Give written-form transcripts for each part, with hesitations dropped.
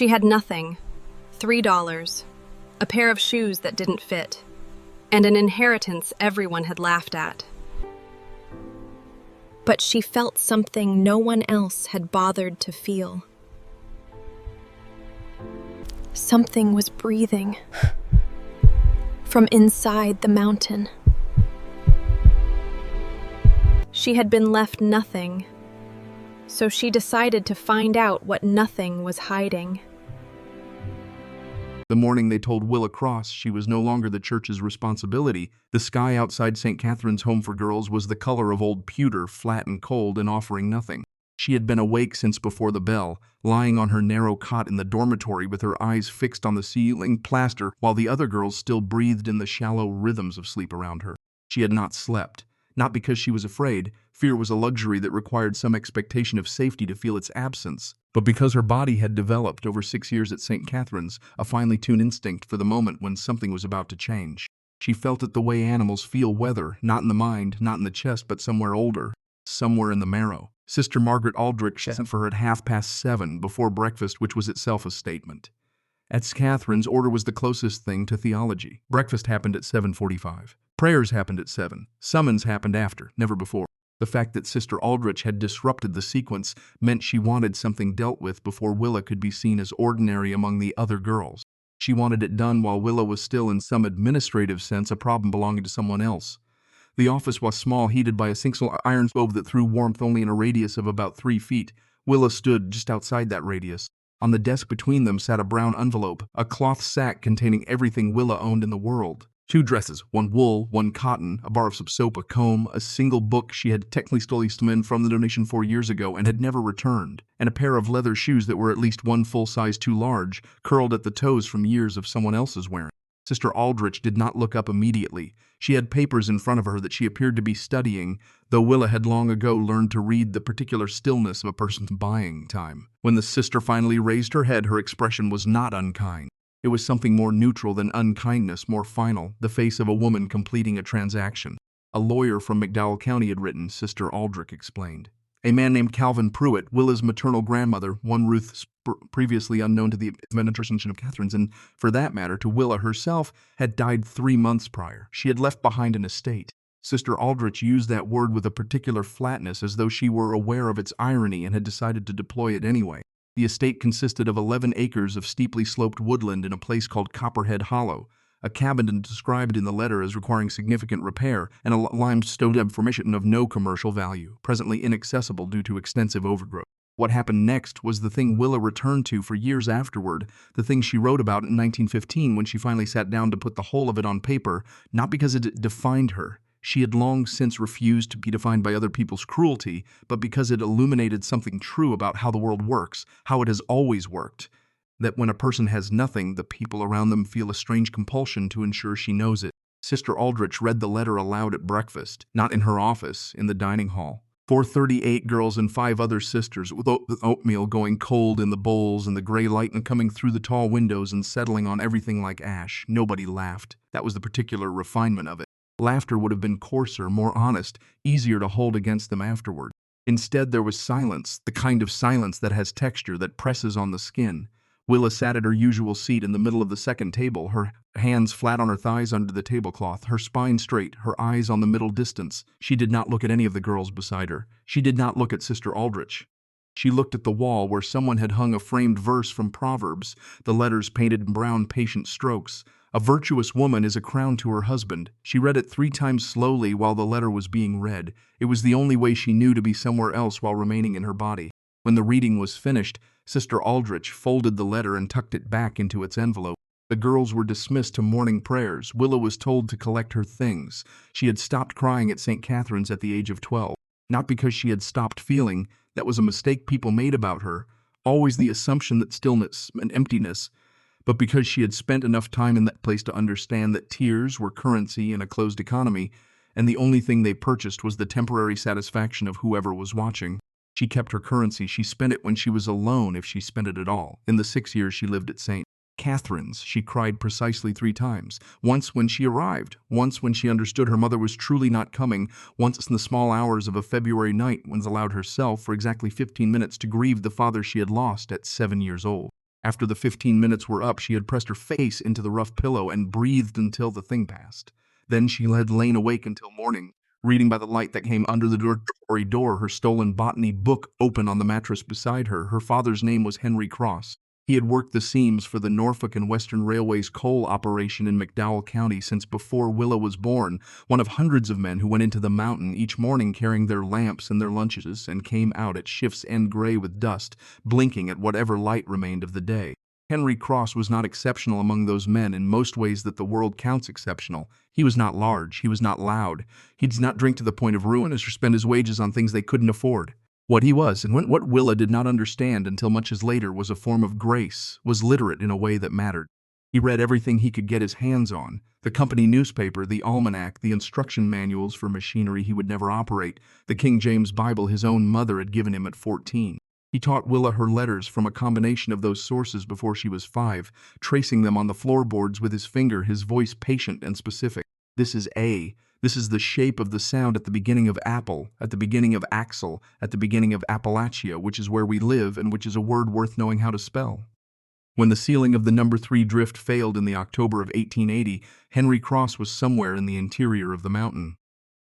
She had nothing. $3, a pair of shoes that didn't fit, and an inheritance everyone had laughed at. But she felt something no one else had bothered to feel. Something was breathing from inside the mountain. She had been left nothing, so she decided to find out what nothing was hiding. The morning they told Willa Cross she was no longer the church's responsibility, the sky outside St. Catherine's Home for Girls was the color of old pewter, flat and cold and offering nothing. She had been awake since before the bell, lying on her narrow cot in the dormitory with her eyes fixed on the ceiling plaster while the other girls still breathed in the shallow rhythms of sleep around her. She had not slept. Not because she was afraid, fear was a luxury that required some expectation of safety to feel its absence, but because her body had developed over 6 years at St. Catherine's a finely tuned instinct for the moment when something was about to change. She felt it the way animals feel weather, not in the mind, not in the chest, but somewhere older, somewhere in the marrow. Sister Margaret Aldrich sent for her at 7:30 before breakfast, which was itself a statement. At Catherine's, order was the closest thing to theology. Breakfast happened at 7:45. Prayers happened at 7. Summons happened after, never before. The fact that Sister Aldrich had disrupted the sequence meant she wanted something dealt with before Willa could be seen as ordinary among the other girls. She wanted it done while Willa was still, in some administrative sense, a problem belonging to someone else. The office was small, heated by a single iron stove that threw warmth only in a radius of about 3 feet. Willa stood just outside that radius. On the desk between them sat a brown envelope, a cloth sack containing everything Willa owned in the world. 2 dresses, 1 wool, 1 cotton, a bar of soap, a comb, a single book she had technically stolen from the donation 4 years ago and had never returned, and a pair of leather shoes that were at least 1 full size too large, curled at the toes from years of someone else's wearing. Sister Aldrich did not look up immediately. She had papers in front of her that she appeared to be studying, though Willa had long ago learned to read the particular stillness of a person's buying time. When the sister finally raised her head, her expression was not unkind. It was something more neutral than unkindness, more final, the face of a woman completing a transaction. A lawyer from McDowell County had written, Sister Aldrich explained. A man named Calvin Pruitt, Willa's maternal grandmother, one Ruth previously unknown to the administration of Catherine's, and for that matter to Willa herself, had died 3 months prior. She had left behind an estate. Sister Aldrich used that word with a particular flatness, as though she were aware of its irony and had decided to deploy it anyway. The estate consisted of 11 acres of steeply sloped woodland in a place called Copperhead Hollow, a cabin described in the letter as requiring significant repair, and a limestone formation of no commercial value, presently inaccessible due to extensive overgrowth. What happened next was the thing Willa returned to for years afterward, the thing she wrote about in 1915 when she finally sat down to put the whole of it on paper, not because it defined her. She had long since refused to be defined by other people's cruelty, but because it illuminated something true about how the world works, how it has always worked. That when a person has nothing, the people around them feel a strange compulsion to ensure she knows it. Sister Aldrich read the letter aloud at breakfast, not in her office, in the dining hall. 438 girls and 5 other sisters, with oatmeal going cold in the bowls and the gray light and coming through the tall windows and settling on everything like ash. Nobody laughed. That was the particular refinement of it. Laughter would have been coarser, more honest, easier to hold against them afterward. Instead, there was silence, the kind of silence that has texture, that presses on the skin. Willa sat at her usual seat in the middle of the second table, her hands flat on her thighs under the tablecloth, her spine straight, her eyes on the middle distance. She did not look at any of the girls beside her. She did not look at Sister Aldrich. She looked at the wall where someone had hung a framed verse from Proverbs, the letters painted in brown, patient strokes. A virtuous woman is a crown to her husband. She read it 3 times slowly while the letter was being read. It was the only way she knew to be somewhere else while remaining in her body. When the reading was finished, Sister Aldrich folded the letter and tucked it back into its envelope. The girls were dismissed to morning prayers. Willa was told to collect her things. She had stopped crying at St. Catherine's at the age of 12. Not because she had stopped feeling. That was a mistake people made about her. Always the assumption that stillness meant emptiness. But because she had spent enough time in that place to understand that tears were currency in a closed economy, and the only thing they purchased was the temporary satisfaction of whoever was watching. She kept her currency. She spent it when she was alone, if she spent it at all. In the 6 years she lived at St. Catherine's, she cried precisely 3 times. Once when she arrived, once when she understood her mother was truly not coming, once in the small hours of a February night when she allowed herself for exactly 15 minutes to grieve the father she had lost at 7 years old. After the 15 minutes were up, she had pressed her face into the rough pillow and breathed until the thing passed. Then she had lain awake until morning, reading by the light that came under the dormitory door, her stolen botany book open on the mattress beside her. Her father's name was Henry Cross. He had worked the seams for the Norfolk and Western Railway's coal operation in McDowell County since before Willa was born, one of hundreds of men who went into the mountain each morning carrying their lamps and their lunches and came out at shift's end gray with dust, blinking at whatever light remained of the day. Henry Cross was not exceptional among those men in most ways that the world counts exceptional. He was not large, he was not loud, he did not drink to the point of ruinous or spend his wages on things they couldn't afford. What he was, and what Willa did not understand until much as later, was a form of grace, was literate in a way that mattered. He read everything he could get his hands on, the company newspaper, the almanac, the instruction manuals for machinery he would never operate, the King James Bible his own mother had given him at 14. He taught Willa her letters from a combination of those sources before she was 5, tracing them on the floorboards with his finger, his voice patient and specific. This is A. This is the shape of the sound at the beginning of apple, at the beginning of axle, at the beginning of Appalachia, which is where we live and which is a word worth knowing how to spell. When the sealing of the No. 3 drift failed in the October of 1880, Henry Cross was somewhere in the interior of the mountain.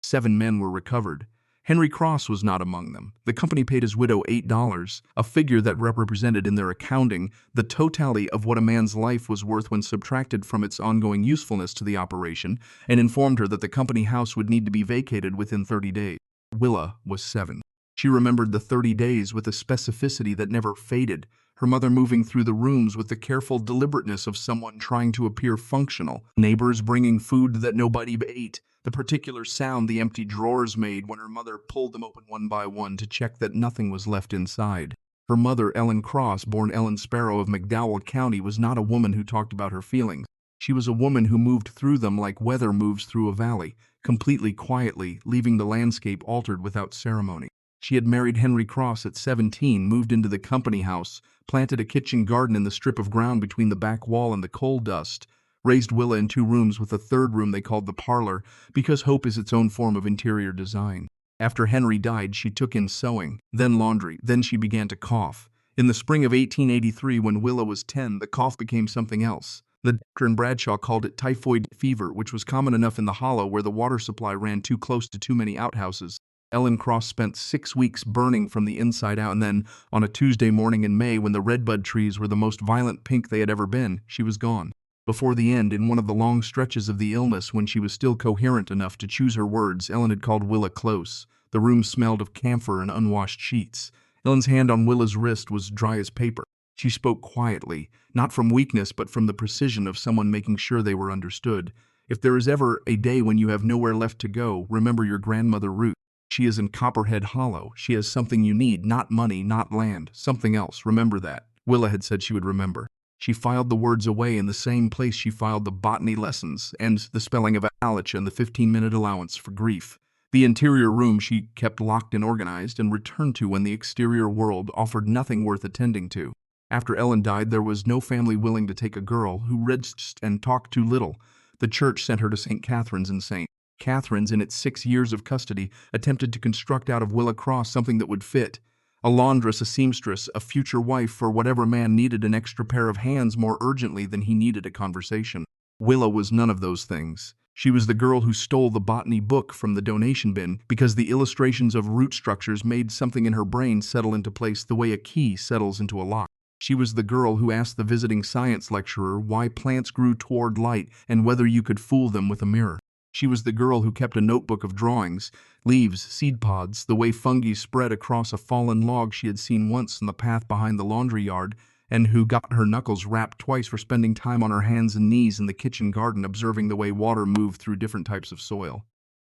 7 men were recovered. Henry Cross was not among them. The company paid his widow $8, a figure that represented in their accounting the totality of what a man's life was worth when subtracted from its ongoing usefulness to the operation, and informed her that the company house would need to be vacated within 30 days. Willa was 7. She remembered the 30 days with a specificity that never faded, her mother moving through the rooms with the careful deliberateness of someone trying to appear functional, neighbors bringing food that nobody ate, the particular sound the empty drawers made when her mother pulled them open one by one to check that nothing was left inside. Her mother, Ellen Cross, born Ellen Sparrow of McDowell County, was not a woman who talked about her feelings. She was a woman who moved through them like weather moves through a valley, completely quietly, leaving the landscape altered without ceremony. She had married Henry Cross at 17, moved into the company house, planted a kitchen garden in the strip of ground between the back wall and the coal dust, raised Willa in 2 rooms with a 3rd room they called the parlor, because hope is its own form of interior design. After Henry died, she took in sewing, then laundry, then she began to cough. In the spring of 1883, when Willa was 10, the cough became something else. The doctor in Bradshaw called it typhoid fever, which was common enough in the hollow where the water supply ran too close to too many outhouses. Ellen Cross spent 6 weeks burning from the inside out, and then, on a Tuesday morning in May, when the redbud trees were the most violent pink they had ever been, she was gone. Before the end, in one of the long stretches of the illness when she was still coherent enough to choose her words, Ellen had called Willa close. The room smelled of camphor and unwashed sheets. Ellen's hand on Willa's wrist was dry as paper. She spoke quietly, not from weakness but from the precision of someone making sure they were understood. If there is ever a day when you have nowhere left to go, remember your grandmother Ruth. She is in Copperhead Hollow. She has something you need, not money, not land, something else. Remember that. Willa had said she would remember. She filed the words away in the same place she filed the botany lessons and the spelling of Appalachia and the 15-minute allowance for grief. The interior room she kept locked and organized and returned to when the exterior world offered nothing worth attending to. After Ellen died, there was no family willing to take a girl who read and talked too little. The church sent her to St. Catherine's, and St. Catherine's, in its 6 years of custody, attempted to construct out of Willa Cross something that would fit. A laundress, a seamstress, a future wife for whatever man needed an extra pair of hands more urgently than he needed a conversation. Willa was none of those things. She was the girl who stole the botany book from the donation bin because the illustrations of root structures made something in her brain settle into place the way a key settles into a lock. She was the girl who asked the visiting science lecturer why plants grew toward light and whether you could fool them with a mirror. She was the girl who kept a notebook of drawings, leaves, seed pods, the way fungi spread across a fallen log she had seen once in the path behind the laundry yard, and who got her knuckles rapped twice for spending time on her hands and knees in the kitchen garden observing the way water moved through different types of soil.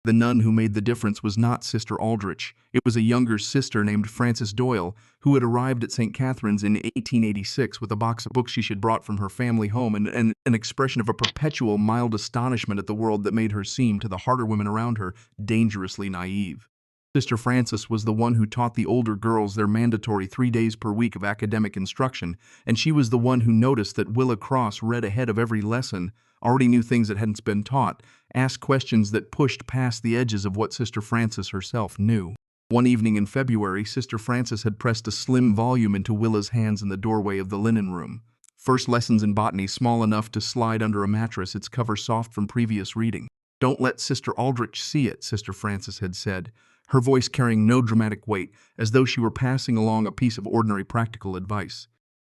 The nun who made the difference was not Sister Aldrich. It was a younger sister named Frances Doyle, who had arrived at St. Catherine's in 1886 with a box of books she had brought from her family home and an expression of a perpetual mild astonishment at the world that made her seem, to the harder women around her, dangerously naive. Sister Frances was the one who taught the older girls their mandatory 3 days per week of academic instruction, and she was the one who noticed that Willa Cross read ahead of every lesson, already knew things that hadn't been taught, asked questions that pushed past the edges of what Sister Frances herself knew. One evening in February, Sister Frances had pressed a slim volume into Willa's hands in the doorway of the linen room. First lessons in botany, small enough to slide under a mattress, its cover soft from previous reading. "Don't let Sister Aldrich see it," Sister Frances had said, her voice carrying no dramatic weight, as though she were passing along a piece of ordinary practical advice.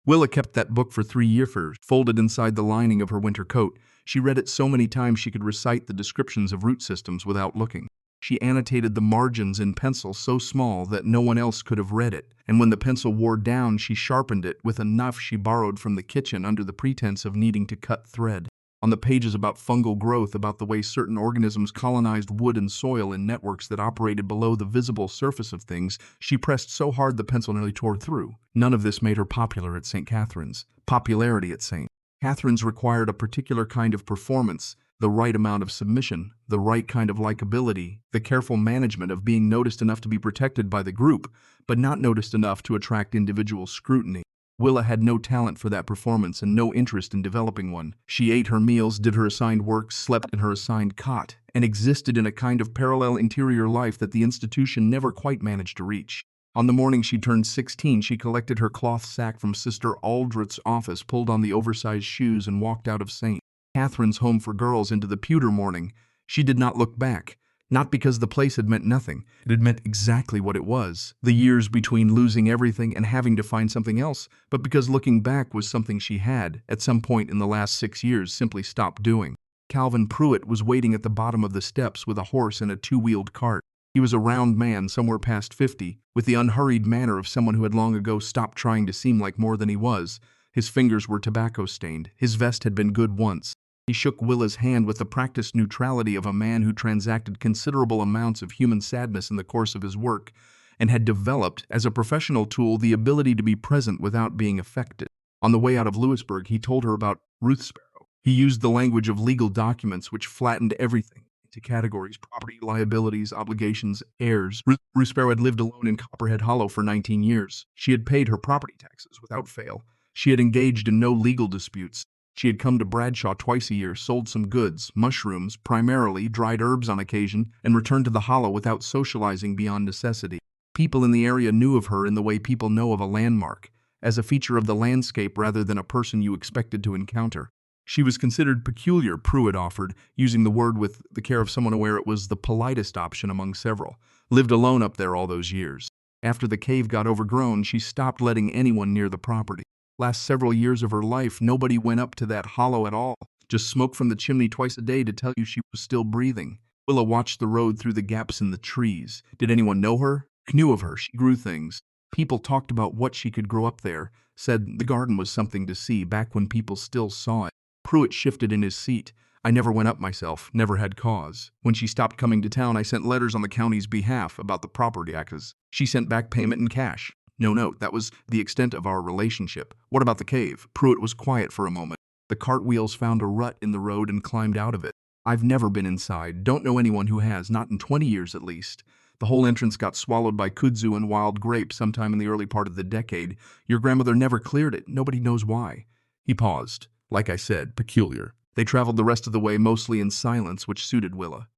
Willa kept that book for 3 years, folded inside the lining of her winter coat. She read it so many times she could recite the descriptions of root systems without looking. She annotated the margins in pencil so small that no one else could have read it, and when the pencil wore down, she sharpened it with a knife she borrowed from the kitchen under the pretense of needing to cut thread. On the pages about fungal growth, about the way certain organisms colonized wood and soil in networks that operated below the visible surface of things, she pressed so hard the pencil nearly tore through. None of this made her popular at St. Catherine's. Popularity at St. Catherine's required a particular kind of performance, the right amount of submission, the right kind of likability, the careful management of being noticed enough to be protected by the group, but not noticed enough to attract individual scrutiny. Willa had no talent for that performance and no interest in developing one. She ate her meals, did her assigned work, slept in her assigned cot, and existed in a kind of parallel interior life that the institution never quite managed to reach. On the morning she turned 16, she collected her cloth sack from Sister Aldrich's office, pulled on the oversized shoes, and walked out of St. Catherine's Home for Girls into the pewter morning. She did not look back. Not because the place had meant nothing. It had meant exactly what it was, the years between losing everything and having to find something else, but because looking back was something she had, at some point in the last 6 years, simply stopped doing. Calvin Pruitt was waiting at the bottom of the steps with a horse and a two-wheeled cart. He was a round man, somewhere past 50, with the unhurried manner of someone who had long ago stopped trying to seem like more than he was. His fingers were tobacco-stained. His vest had been good once. He shook Willa's hand with the practiced neutrality of a man who transacted considerable amounts of human sadness in the course of his work, and had developed, as a professional tool, the ability to be present without being affected. On the way out of Lewisburg, he told her about Ruth Sparrow. He used the language of legal documents which flattened everything into categories: property, liabilities, obligations, heirs. Ruth Sparrow had lived alone in Copperhead Hollow for 19 years. She had paid her property taxes without fail. She had engaged in no legal disputes. She had come to Bradshaw twice a year, sold some goods, mushrooms, primarily, dried herbs on occasion, and returned to the hollow without socializing beyond necessity. People in the area knew of her in the way people know of a landmark, as a feature of the landscape rather than a person you expected to encounter. She was considered peculiar, Pruitt offered, using the word with the care of someone aware it was the politest option among several. Lived alone up there all those years. After the cave got overgrown, she stopped letting anyone near the property. Last several years of her life, nobody went up to that hollow at all. Just smoke from the chimney twice a day to tell you she was still breathing. Willa watched the road through the gaps in the trees. Did anyone know her? Knew of her. She grew things. People talked about what she could grow up there. Said the garden was something to see back when people still saw it. Pruitt shifted in his seat. "I never went up myself. Never had cause. When she stopped coming to town, I sent letters on the county's behalf about the property taxes. She sent back payment in cash. No note. That was the extent of our relationship." "What about the cave?" Pruitt was quiet for a moment. "The cart wheels found a rut in the road and climbed out of it. I've never been inside. Don't know anyone who has, not in 20 years at least. The whole entrance got swallowed by kudzu and wild grape sometime in the early part of the decade. Your grandmother never cleared it. Nobody knows why." He paused. "Like I said, peculiar." They traveled the rest of the way mostly in silence, which suited Willa.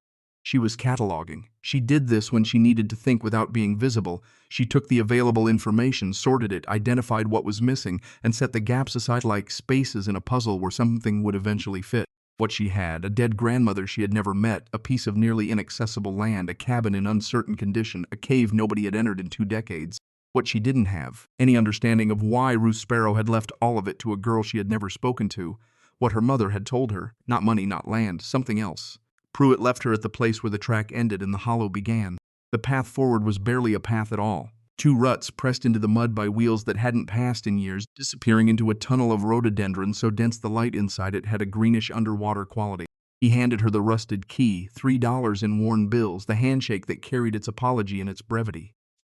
She was cataloging. She did this when she needed to think without being visible. She took the available information, sorted it, identified what was missing, and set the gaps aside like spaces in a puzzle where something would eventually fit. What she had: a dead grandmother she had never met, a piece of nearly inaccessible land, a cabin in uncertain condition, a cave nobody had entered in 2 decades. What she didn't have: any understanding of why Ruth Sparrow had left all of it to a girl she had never spoken to. What her mother had told her: not money, not land, something else. Pruitt left her at the place where the track ended and the hollow began. The path forward was barely a path at all. 2 ruts pressed into the mud by wheels that hadn't passed in years, disappearing into a tunnel of rhododendron so dense the light inside it had a greenish underwater quality. He handed her the rusted key, $3 in worn bills, the handshake that carried its apology in its brevity.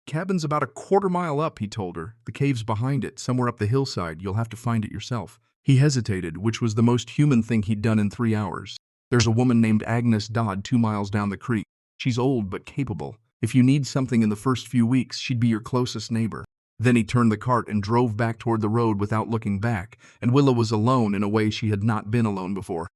"Cabin's about a quarter-mile up," he told her. "The cave's behind it, somewhere up the hillside. You'll have to find it yourself." He hesitated, which was the most human thing he'd done in 3 hours. "There's a woman named Agnes Dodd 2 miles down the creek. She's old but capable. If you need something in the first few weeks, she'd be your closest neighbor." Then he turned the cart and drove back toward the road without looking back, and Willa was alone in a way she had not been alone before.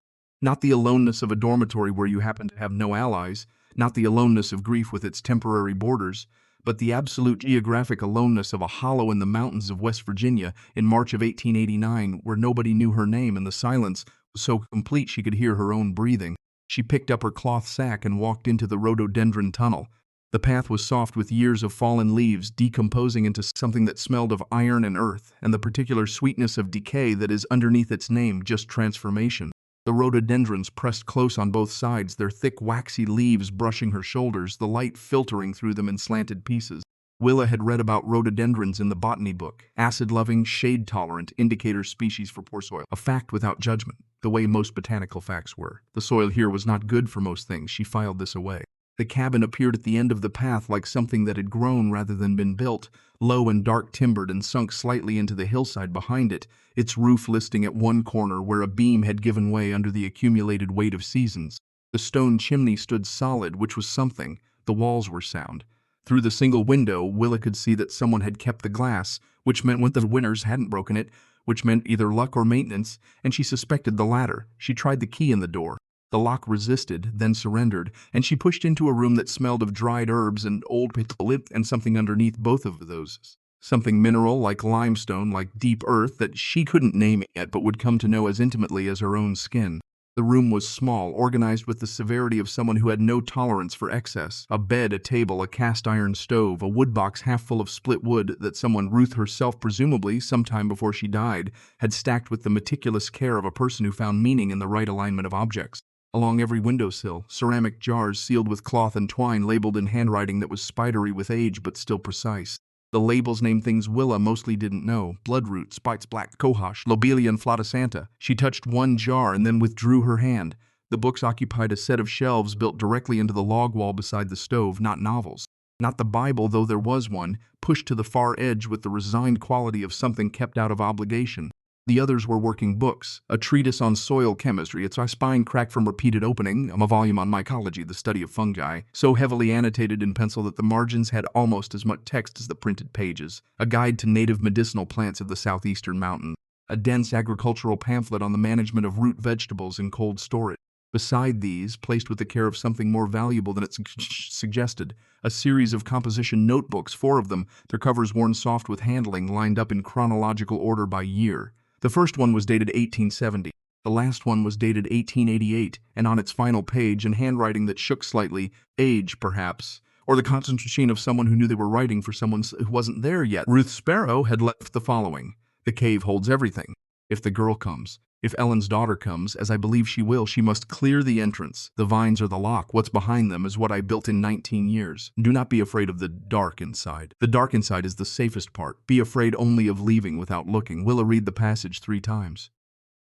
Not the aloneness of a dormitory where you happen to have no allies, not the aloneness of grief with its temporary borders, but the absolute geographic aloneness of a hollow in the mountains of West Virginia in March of 1889, where nobody knew her name, and the silence was so complete she could hear her own breathing. She picked up her cloth sack and walked into the rhododendron tunnel. The path was soft with years of fallen leaves decomposing into something that smelled of iron and earth, and the particular sweetness of decay that is underneath its name, just transformation. The rhododendrons pressed close on both sides, their thick waxy leaves brushing her shoulders, the light filtering through them in slanted pieces. Willa had read about rhododendrons in the botany book. Acid-loving, shade-tolerant, indicator species for poor soil. A fact without judgment, the way most botanical facts were. The soil here was not good for most things. She filed this away. The cabin appeared at the end of the path like something that had grown rather than been built, low and dark-timbered and sunk slightly into the hillside behind it, its roof listing at one corner where a beam had given way under the accumulated weight of seasons. The stone chimney stood solid, which was something. The walls were sound. Through the single window, Willa could see that someone had kept the glass, which meant the winters hadn't broken it, which meant either luck or maintenance, and she suspected the latter. She tried the key in the door. The lock resisted, then surrendered, and she pushed into a room that smelled of dried herbs and old petroleum and something underneath both of those. Something mineral, like limestone, like deep earth, that she couldn't name yet but would come to know as intimately as her own skin. The room was small, organized with the severity of someone who had no tolerance for excess. A bed, a table, a cast-iron stove, a woodbox half full of split wood that someone, Ruth herself presumably, sometime before she died, had stacked with the meticulous care of a person who found meaning in the right alignment of objects. Along every windowsill, ceramic jars sealed with cloth and twine labeled in handwriting that was spidery with age but still precise. The labels named things Willa mostly didn't know: bloodroot, spites, black cohosh, lobelia, and flatasanta. She touched one jar and then withdrew her hand. The books occupied a set of shelves built directly into the log wall beside the stove, not novels. Not the Bible, though there was one, pushed to the far edge with the resigned quality of something kept out of obligation. The others were working books, a treatise on soil chemistry, its spine cracked from repeated opening, a volume on mycology, the study of fungi, so heavily annotated in pencil that the margins had almost as much text as the printed pages, a guide to native medicinal plants of the southeastern mountains, a dense agricultural pamphlet on the management of root vegetables in cold storage. Beside these, placed with the care of something more valuable than it suggested, a series of composition notebooks, 4 of them, their covers worn soft with handling, lined up in chronological order by year. The first one was dated 1870. The last one was dated 1888, and on its final page, in handwriting that shook slightly, age, perhaps, or the concentration of someone who knew they were writing for someone who wasn't there yet. Ruth Sparrow had left the following: "The cave holds everything. If the girl comes, if Ellen's daughter comes, as I believe she will, she must clear the entrance. The vines are the lock. What's behind them is what I built in 19 years. Do not be afraid of the dark inside. The dark inside is the safest part. Be afraid only of leaving without looking." Willa read the passage 3 times.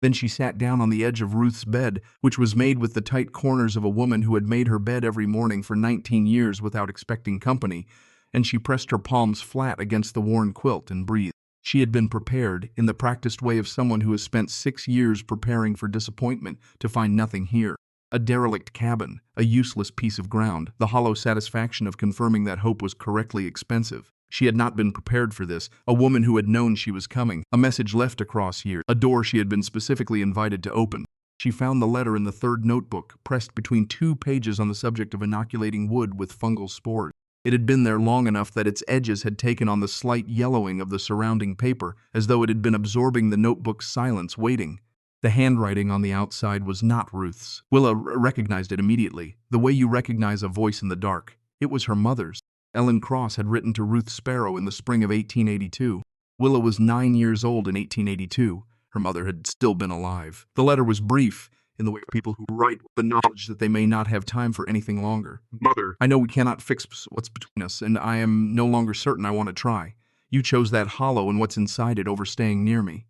Then she sat down on the edge of Ruth's bed, which was made with the tight corners of a woman who had made her bed every morning for 19 years without expecting company, and she pressed her palms flat against the worn quilt and breathed. She had been prepared, in the practiced way of someone who has spent 6 years preparing for disappointment, to find nothing here. A derelict cabin, a useless piece of ground, the hollow satisfaction of confirming that hope was correctly expensive. She had not been prepared for this, a woman who had known she was coming, a message left across here, a door she had been specifically invited to open. She found the letter in the 3rd notebook, pressed between 2 pages on the subject of inoculating wood with fungal spores. It had been there long enough that its edges had taken on the slight yellowing of the surrounding paper, as though it had been absorbing the notebook's silence, waiting. The handwriting on the outside was not Ruth's. Willa recognized it immediately, the way you recognize a voice in the dark. It was her mother's. Ellen Cross had written to Ruth Sparrow in the spring of 1882. Willa was 9 years old in 1882. Her mother had still been alive. The letter was brief, in the way of people who write with the knowledge that they may not have time for anything longer. "Mother, I know we cannot fix what's between us, and I am no longer certain I want to try. You chose that hollow and what's inside it over staying near me.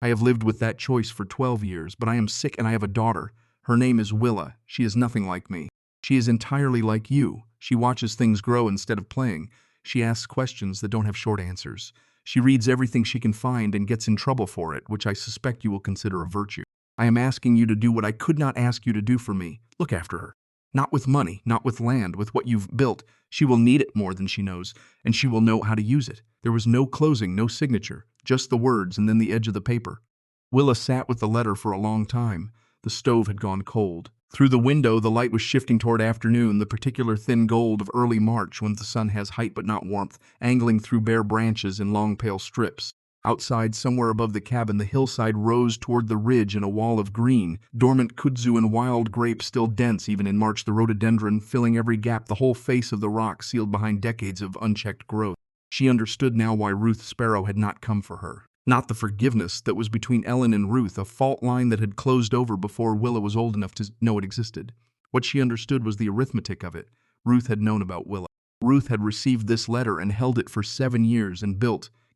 I have lived with that choice for 12 years, but I am sick and I have a daughter. Her name is Willa. She is nothing like me. She is entirely like you. She watches things grow instead of playing. She asks questions that don't have short answers. She reads everything she can find and gets in trouble for it, which I suspect you will consider a virtue. I am asking you to do what I could not ask you to do for me. Look after her. Not with money, not with land, with what you've built. She will need it more than she knows, and she will know how to use it." There was no closing, no signature, just the words and then the edge of the paper. Willa sat with the letter for a long time. The stove had gone cold. Through the window, the light was shifting toward afternoon, the particular thin gold of early March when the sun has height but not warmth, angling through bare branches in long pale strips. Outside, somewhere above the cabin, the hillside rose toward the ridge in a wall of green, dormant kudzu and wild grape still dense even in March, the rhododendron filling every gap, the whole face of the rock sealed behind decades of unchecked growth. She understood now why Ruth Sparrow had not come for her. Not the forgiveness that was between Ellen and Ruth, a fault line that had closed over before Willa was old enough to know it existed. What she understood was the arithmetic of it. Ruth had known about Willa. Ruth had received this letter and held it for 7 years and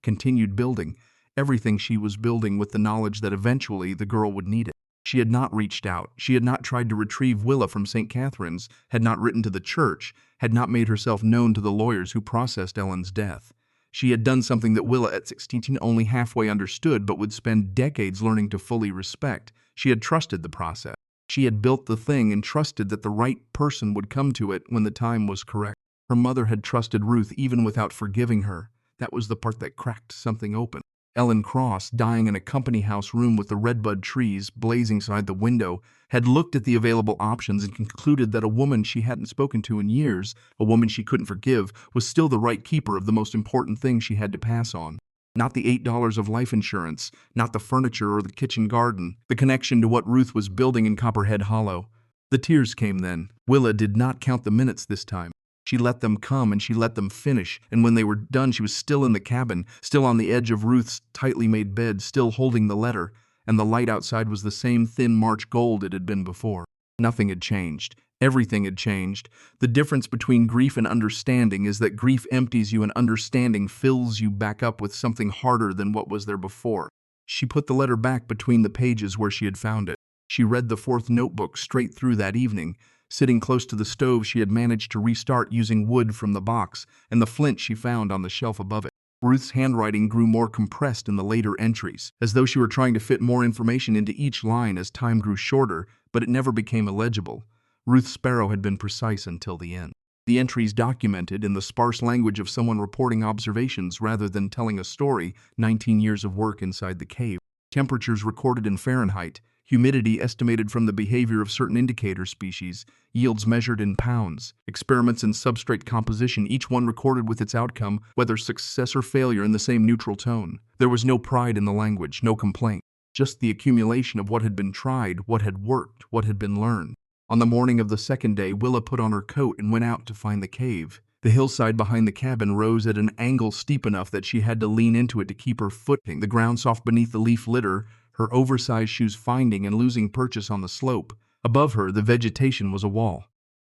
continued building, everything she was building with the knowledge that eventually the girl would need it. She had not reached out. She had not tried to retrieve Willa from St. Catherine's, had not written to the church, had not made herself known to the lawyers who processed Ellen's death. She had done something that Willa at 16 only halfway understood but would spend decades learning to fully respect. She had trusted the process. She had built the thing and trusted that the right person would come to it when the time was correct. Her mother had trusted Ruth even without forgiving her. That was the part that cracked something open. Ellen Cross, dying in a company house room with the redbud trees blazing outside the window, had looked at the available options and concluded that a woman she hadn't spoken to in years, a woman she couldn't forgive, was still the right keeper of the most important thing she had to pass on. Not the $8 of life insurance, not the furniture or the kitchen garden, the connection to what Ruth was building in Copperhead Hollow. The tears came then. Willa did not count the minutes this time. She let them come and she let them finish, and when they were done she was still in the cabin, still on the edge of Ruth's tightly made bed, still holding the letter, and the light outside was the same thin March gold it had been before. Nothing had changed. Everything had changed. The difference between grief and understanding is that grief empties you and understanding fills you back up with something harder than what was there before. She put the letter back between the pages where she had found it. She read the 4th notebook straight through that evening. Sitting close to the stove, she had managed to restart using wood from the box and the flint she found on the shelf above it. Ruth's handwriting grew more compressed in the later entries, as though she were trying to fit more information into each line as time grew shorter, but it never became illegible. Ruth Sparrow had been precise until the end. The entries documented, in the sparse language of someone reporting observations rather than telling a story, 19 years of work inside the cave. Temperatures recorded in Fahrenheit, humidity estimated from the behavior of certain indicator species, yields measured in pounds, experiments in substrate composition, each one recorded with its outcome, whether success or failure, in the same neutral tone. There was no pride in the language, no complaint, just the accumulation of what had been tried, what had worked, what had been learned. On the morning of the 2nd day, Willa put on her coat and went out to find the cave. The hillside behind the cabin rose at an angle steep enough that she had to lean into it to keep her footing, the ground soft beneath the leaf litter, her oversized shoes finding and losing purchase on the slope. Above her, the vegetation was a wall.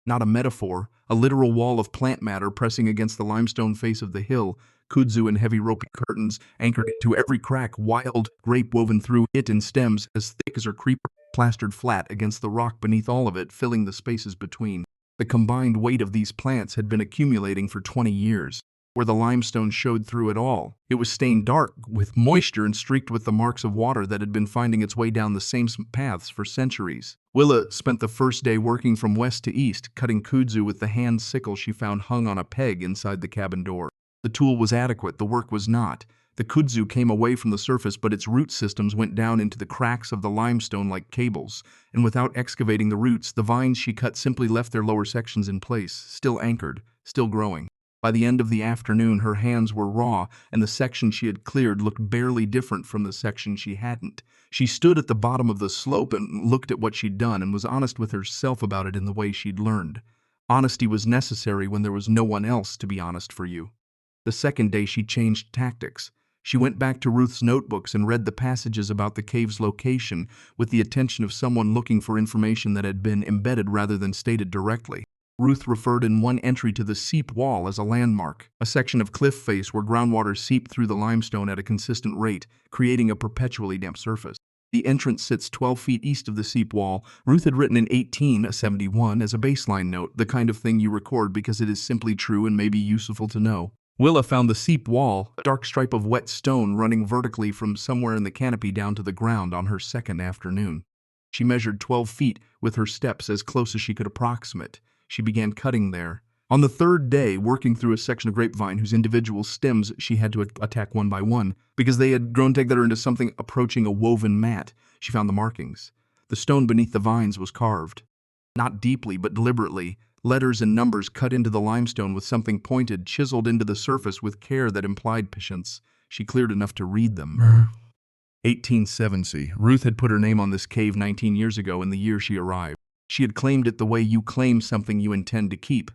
Not a metaphor, a literal wall of plant matter pressing against the limestone face of the hill, kudzu and heavy ropey curtains anchored into every crack, wild grape woven through it in stems as thick as her creeper, plastered flat against the rock beneath all of it, filling the spaces between. The combined weight of these plants had been accumulating for 20 years. Where the limestone showed through it all, it was stained dark with moisture and streaked with the marks of water that had been finding its way down the same paths for centuries. Willa spent the first day working from west to east, cutting kudzu with the hand sickle she found hung on a peg inside the cabin door. The tool was adequate, the work was not. The kudzu came away from the surface, but its root systems went down into the cracks of the limestone like cables, and without excavating the roots, the vines she cut simply left their lower sections in place, still anchored, still growing. By the end of the afternoon, her hands were raw, and the section she had cleared looked barely different from the section she hadn't. She stood at the bottom of the slope and looked at what she'd done and was honest with herself about it in the way she'd learned. Honesty was necessary when there was no one else to be honest for you. The 2nd day, she changed tactics. She went back to Ruth's notebooks and read the passages about the cave's location with the attention of someone looking for information that had been embedded rather than stated directly. Ruth referred in one entry to the seep wall as a landmark, a section of cliff face where groundwater seeped through the limestone at a consistent rate, creating a perpetually damp surface. The entrance sits 12 feet east of the seep wall. Ruth had written in 1871 as a baseline note, the kind of thing you record because it is simply true and may be useful to know. Willa found the seep wall, a dark stripe of wet stone running vertically from somewhere in the canopy down to the ground, on her 2nd afternoon. She measured 12 feet with her steps as close as she could approximate. She began cutting there. On the 3rd day, working through a section of grapevine whose individual stems she had to attack one by one, because they had grown together into something approaching a woven mat, she found the markings. The stone beneath the vines was carved. Not deeply, but deliberately. Letters and numbers cut into the limestone with something pointed, chiseled into the surface with care that implied patience. She cleared enough to read them. 1870. Ruth had put her name on this cave 19 years ago in the year she arrived. She had claimed it the way you claim something you intend to keep,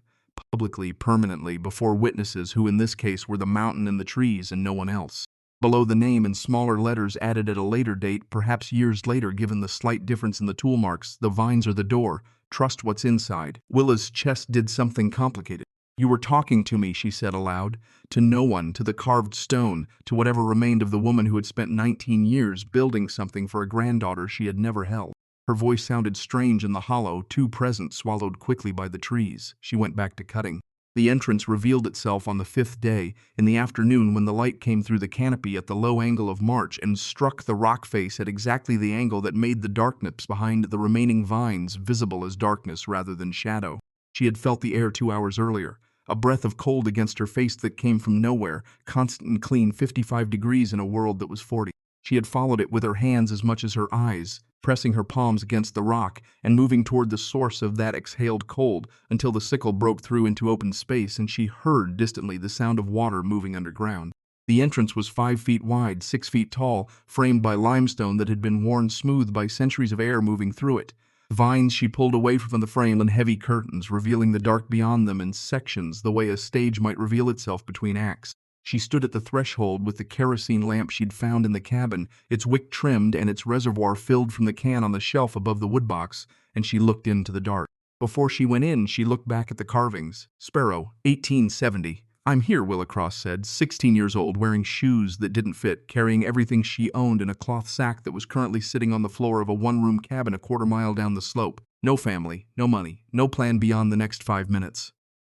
publicly, permanently, before witnesses who in this case were the mountain and the trees and no one else. Below the name in smaller letters added at a later date, perhaps years later given the slight difference in the tool marks, the vines or the door, trust what's inside. Willa's chest did something complicated. You were talking to me, she said aloud. To no one, to the carved stone, to whatever remained of the woman who had spent 19 years building something for a granddaughter she had never held. Her voice sounded strange in the hollow, too present, swallowed quickly by the trees. She went back to cutting. The entrance revealed itself on the 5th day, in the afternoon when the light came through the canopy at the low angle of March and struck the rock face at exactly the angle that made the darkness behind the remaining vines visible as darkness rather than shadow. She had felt the air 2 hours earlier, a breath of cold against her face that came from nowhere, constant and clean 55 degrees in a world that was 40. She had followed it with her hands as much as her eyes, pressing her palms against the rock and moving toward the source of that exhaled cold until the sickle broke through into open space and she heard distantly the sound of water moving underground. The entrance was 5 feet wide, 6 feet tall, framed by limestone that had been worn smooth by centuries of air moving through it. Vines she pulled away from the frame and heavy curtains, revealing the dark beyond them in sections the way a stage might reveal itself between acts. She stood at the threshold with the kerosene lamp she'd found in the cabin, its wick trimmed and its reservoir filled from the can on the shelf above the woodbox, and she looked into the dark. Before she went in, she looked back at the carvings. Sparrow, 1870. I'm here, Willa Cross said, 16 years old, wearing shoes that didn't fit, carrying everything she owned in a cloth sack that was currently sitting on the floor of a one-room cabin a quarter-mile down the slope. No family, no money, no plan beyond the next 5 minutes.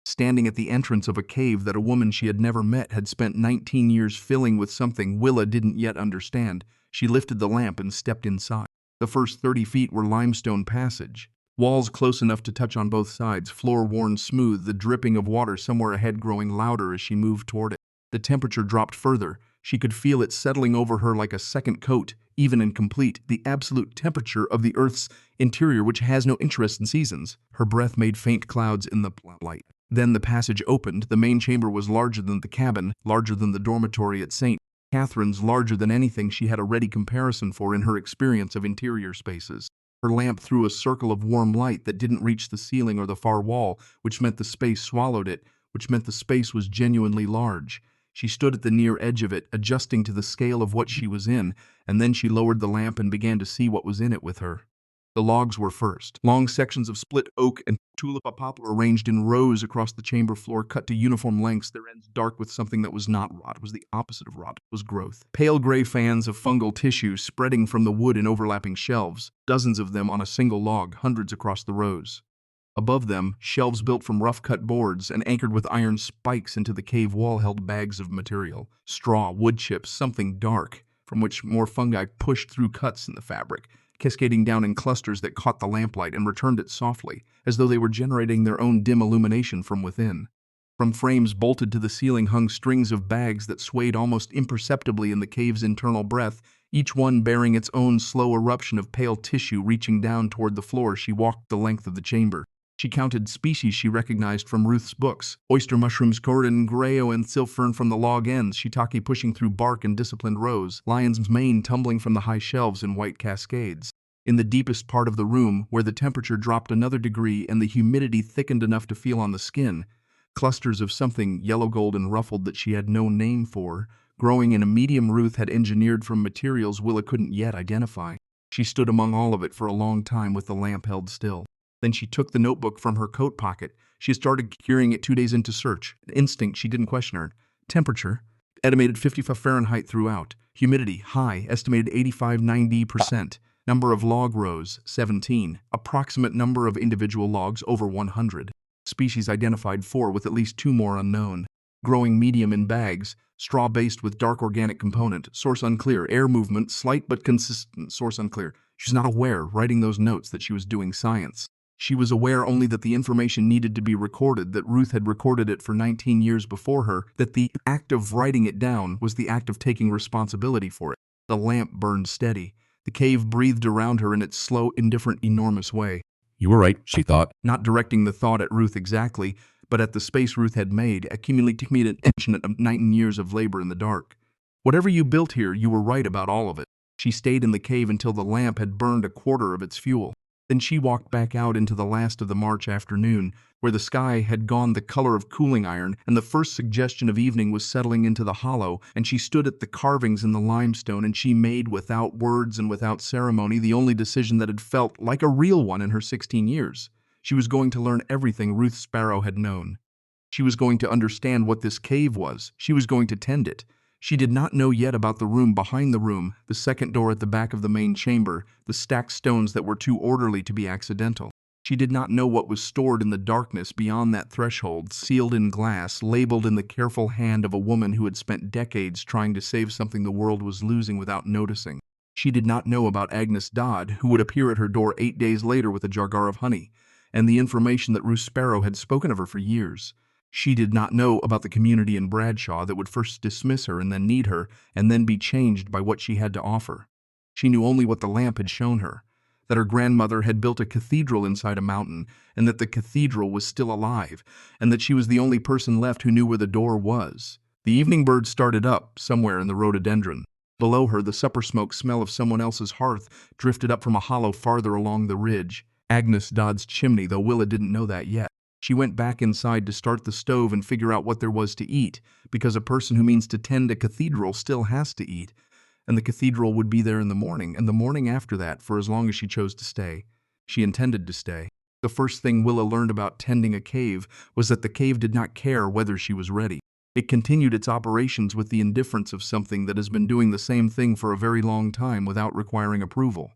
Standing at the entrance of a cave that a woman she had never met had spent 19 years filling with something Willa didn't yet understand, she lifted the lamp and stepped inside. The first 30 feet were limestone passage. Walls close enough to touch on both sides, floor worn smooth, the dripping of water somewhere ahead growing louder as she moved toward it. The temperature dropped further. She could feel it settling over her like a second coat, even incomplete, the absolute temperature of the Earth's interior which has no interest in seasons. Her breath made faint clouds in the light. Then the passage opened. The main chamber was larger than the cabin, larger than the dormitory at St. Catherine's, larger than anything she had a ready comparison for in her experience of interior spaces. Her lamp threw a circle of warm light that didn't reach the ceiling or the far wall, which meant the space swallowed it, which meant the space was genuinely large. She stood at the near edge of it, adjusting to the scale of what she was in, and then she lowered the lamp and began to see what was in it with her. The logs were first. Long sections of split oak and tulipa poplar arranged in rows across the chamber floor, cut to uniform lengths, their ends dark with something that was not rot, was the opposite of rot, was growth. Pale gray fans of fungal tissue spreading from the wood in overlapping shelves, dozens of them on a single log, hundreds across the rows. Above them, shelves built from rough-cut boards and anchored with iron spikes into the cave wall held bags of material, straw, wood chips, something dark, from which more fungi pushed through cuts in the fabric, cascading down in clusters that caught the lamplight and returned it softly, as though they were generating their own dim illumination from within. From frames bolted to the ceiling hung strings of bags that swayed almost imperceptibly in the cave's internal breath, each one bearing its own slow eruption of pale tissue reaching down toward the floor. She walked the length of the chamber. She counted species she recognized from Ruth's books: oyster mushrooms, coridan, grayo, and silfern from the log ends, shiitake pushing through bark in disciplined rows, lion's mane tumbling from the high shelves in white cascades. In the deepest part of the room, where the temperature dropped another degree and the humidity thickened enough to feel on the skin, clusters of something yellow-gold and ruffled that she had no name for, growing in a medium Ruth had engineered from materials Willa couldn't yet identify. She stood among all of it for a long time with the lamp held still. Then she took the notebook from her coat pocket. She started carrying it 2 days into search. An instinct she didn't question her. Temperature, estimated 55 Fahrenheit throughout. Humidity, high, estimated 85–90%. Number of log rows, 17. Approximate number of individual logs, over 100. Species identified 4, with at least 2 more unknown. Growing medium in bags, straw-based with dark organic component. Source unclear. Air movement, slight but consistent. Source unclear. She's not aware, writing those notes, that she was doing science. She was aware only that the information needed to be recorded, that Ruth had recorded it for 19 years before her, that the act of writing it down was the act of taking responsibility for it. The lamp burned steady. The cave breathed around her in its slow, indifferent, enormous way. You were right, she thought. not directing the thought at Ruth exactly, but at the space Ruth had made, accumulating of 19 years of labor in the dark. Whatever you built here, you were right about all of it. She stayed in the cave until the lamp had burned a quarter of its fuel. Then she walked back out into the last of the March afternoon, where the sky had gone the color of cooling iron and the first suggestion of evening was settling into the hollow, and she stood at the carvings in the limestone and she made without words and without ceremony the only decision that had felt like a real one in her 16 years. She was going to learn everything Ruth Sparrow had known. She was going to understand what this cave was. She was going to tend it. She did not know yet about the room behind the room, the second door at the back of the main chamber, the stacked stones that were too orderly to be accidental. She did not know what was stored in the darkness beyond that threshold, sealed in glass, labeled in the careful hand of a woman who had spent decades trying to save something the world was losing without noticing. She did not know about Agnes Dodd, who would appear at her door 8 days later with a jar of honey, and the information that Ruth Sparrow had spoken of her for years. She did not know about the community in Bradshaw that would first dismiss her and then need her, and then be changed by what she had to offer. She knew only what the lamp had shown her, that her grandmother had built a cathedral inside a mountain, and that the cathedral was still alive, and that she was the only person left who knew where the door was. The evening bird started up, somewhere in the rhododendron. Below her, the supper smoke smell of someone else's hearth drifted up from a hollow farther along the ridge. Agnes Dodd's chimney, though Willa didn't know that yet. She went back inside to start the stove and figure out what there was to eat, because a person who means to tend a cathedral still has to eat, and the cathedral would be there in the morning, and the morning after that, for as long as she chose to stay. She intended to stay. The first thing Willa learned about tending a cave was that the cave did not care whether she was ready. It continued its operations with the indifference of something that has been doing the same thing for a very long time without requiring approval.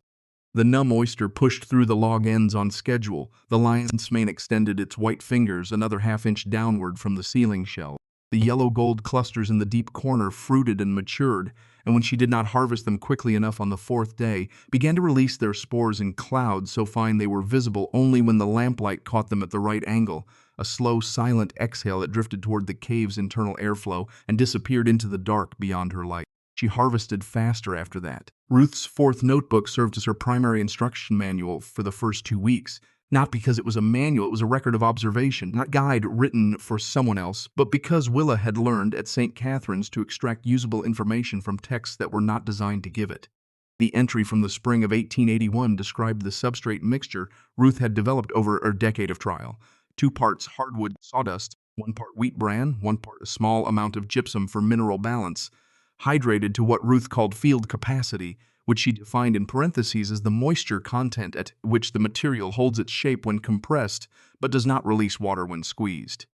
The numb oyster pushed through the log ends on schedule. The lion's mane extended its white fingers another half-inch downward from the ceiling shell. The yellow gold clusters in the deep corner fruited and matured, and when she did not harvest them quickly enough on the 4th day, began to release their spores in clouds so fine they were visible only when the lamplight caught them at the right angle, a slow, silent exhale that drifted toward the cave's internal airflow and disappeared into the dark beyond her light. She harvested faster after that. Ruth's 4th notebook served as her primary instruction manual for the first 2 weeks. Not because it was a manual, it was a record of observation, not guide written for someone else, but because Willa had learned at St. Catherine's to extract usable information from texts that were not designed to give it. The entry from the spring of 1881 described the substrate mixture Ruth had developed over a decade of trial. 2 parts hardwood sawdust, 1 part wheat bran, 1 part a small amount of gypsum for mineral balance, hydrated to what Ruth called field capacity, which she defined in parentheses as the moisture content at which the material holds its shape when compressed, but does not release water when squeezed.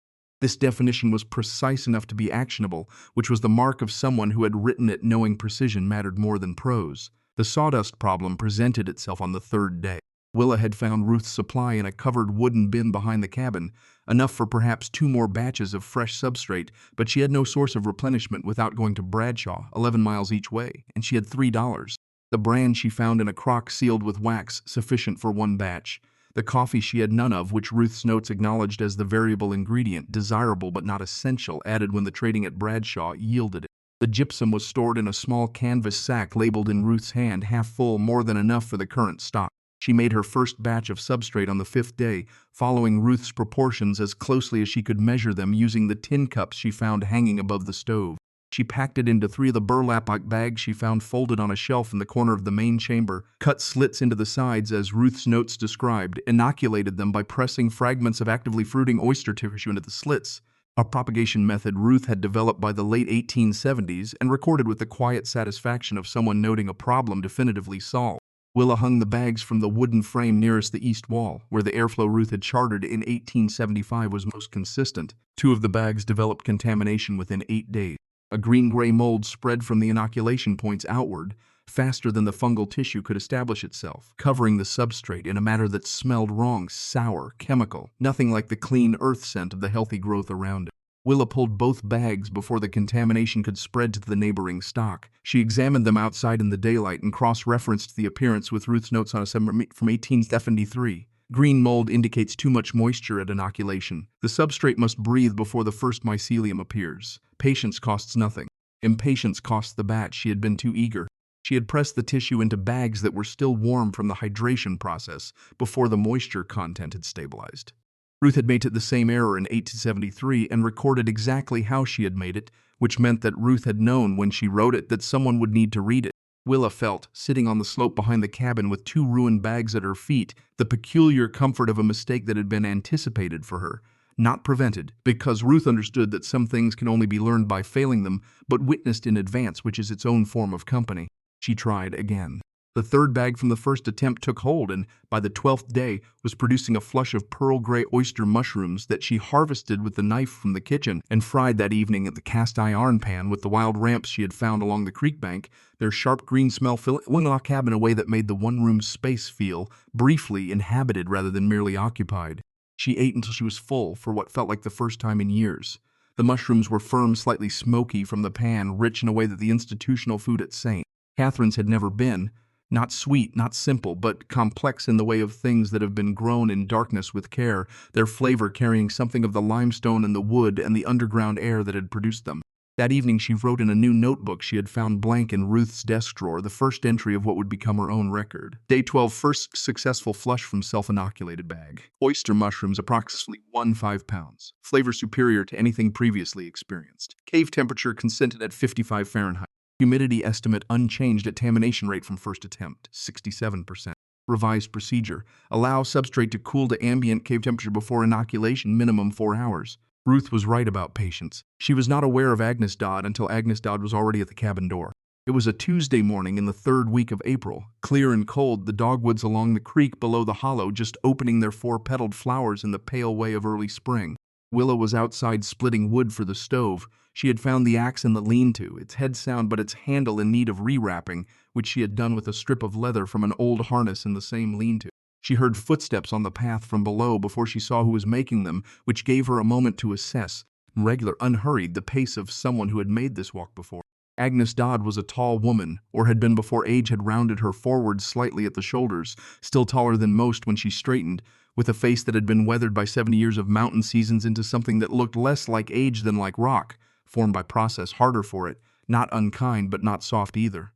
This definition was precise enough to be actionable, which was the mark of someone who had written it knowing precision mattered more than prose. The sawdust problem presented itself on the 3rd day. Willa had found Ruth's supply in a covered wooden bin behind the cabin, enough for perhaps 2 more batches of fresh substrate, but she had no source of replenishment without going to Bradshaw, 11 miles each way, and she had $3. The bran she found in a crock sealed with wax, sufficient for 1 batch. The coffee she had none of, which Ruth's notes acknowledged as the variable ingredient, desirable but not essential, added when the trading at Bradshaw yielded it. The gypsum was stored in a small canvas sack labeled in Ruth's hand, half full, more than enough for the current stock. She made her first batch of substrate on the 5th day, following Ruth's proportions as closely as she could measure them using the tin cups she found hanging above the stove. She packed it into 3 of the burlap bags she found folded on a shelf in the corner of the main chamber, cut slits into the sides as Ruth's notes described, inoculated them by pressing fragments of actively fruiting oyster tissue into the slits, a propagation method Ruth had developed by the late 1870s and recorded with the quiet satisfaction of someone noting a problem definitively solved. Willa hung the bags from the wooden frame nearest the east wall, where the airflow Ruth had charted in 1875 was most consistent. 2 of the bags developed contamination within 8 days. A green-gray mold spread from the inoculation points outward, faster than the fungal tissue could establish itself, covering the substrate in a manner that smelled wrong, sour, chemical, nothing like the clean earth scent of the healthy growth around it. Willa pulled both bags before the contamination could spread to the neighboring stock. She examined them outside in the daylight and cross-referenced the appearance with Ruth's notes on a from 1873. Green mold indicates too much moisture at inoculation. The substrate must breathe before the first mycelium appears. Patience costs nothing. Impatience cost the batch. She had been too eager. She had pressed the tissue into bags that were still warm from the hydration process before the moisture content had stabilized. Ruth had made it the same error in 1873 and recorded exactly how she had made it, which meant that Ruth had known when she wrote it that someone would need to read it. Willa felt, sitting on the slope behind the cabin with 2 ruined bags at her feet, the peculiar comfort of a mistake that had been anticipated for her, not prevented, because Ruth understood that some things can only be learned by failing them, but witnessed in advance, which is its own form of company. She tried again. The 3rd bag from the first attempt took hold and, by the 12th day, was producing a flush of pearl-gray oyster mushrooms that she harvested with the knife from the kitchen and fried that evening at the cast-iron pan with the wild ramps she had found along the creek bank, their sharp green smell filling the cabin in a way that made the one-room space feel, briefly, inhabited rather than merely occupied. She ate until she was full for what felt like the first time in years. The mushrooms were firm, slightly smoky from the pan, rich in a way that the institutional food at St. Catherine's had never been. Not sweet, not simple, but complex in the way of things that have been grown in darkness with care, their flavor carrying something of the limestone and the wood and the underground air that had produced them. That evening she wrote in a new notebook she had found blank in Ruth's desk drawer the first entry of what would become her own record. Day 12, first successful flush from self-inoculated bag. Oyster mushrooms approximately 1.5 pounds. Flavor superior to anything previously experienced. Cave temperature consented at 55 Fahrenheit. Humidity estimate unchanged. Contamination rate from first attempt, 67%. Revised procedure. Allow substrate to cool to ambient cave temperature before inoculation, minimum 4 hours. Ruth was right about patience. She was not aware of Agnes Dodd until Agnes Dodd was already at the cabin door. It was a Tuesday morning in the 3rd week of April, clear and cold, the dogwoods along the creek below the hollow just opening their 4-petaled flowers in the pale way of early spring. Willa was outside splitting wood for the stove. She had found the axe in the lean-to, its head sound but its handle in need of rewrapping, which she had done with a strip of leather from an old harness in the same lean-to. She heard footsteps on the path from below before she saw who was making them, which gave her a moment to assess, regular, unhurried, the pace of someone who had made this walk before. Agnes Dodd was a tall woman, or had been before age had rounded her forward slightly at the shoulders, still taller than most when she straightened, with a face that had been weathered by 70 years of mountain seasons into something that looked less like age than like rock, formed by process, harder for it, not unkind but not soft either.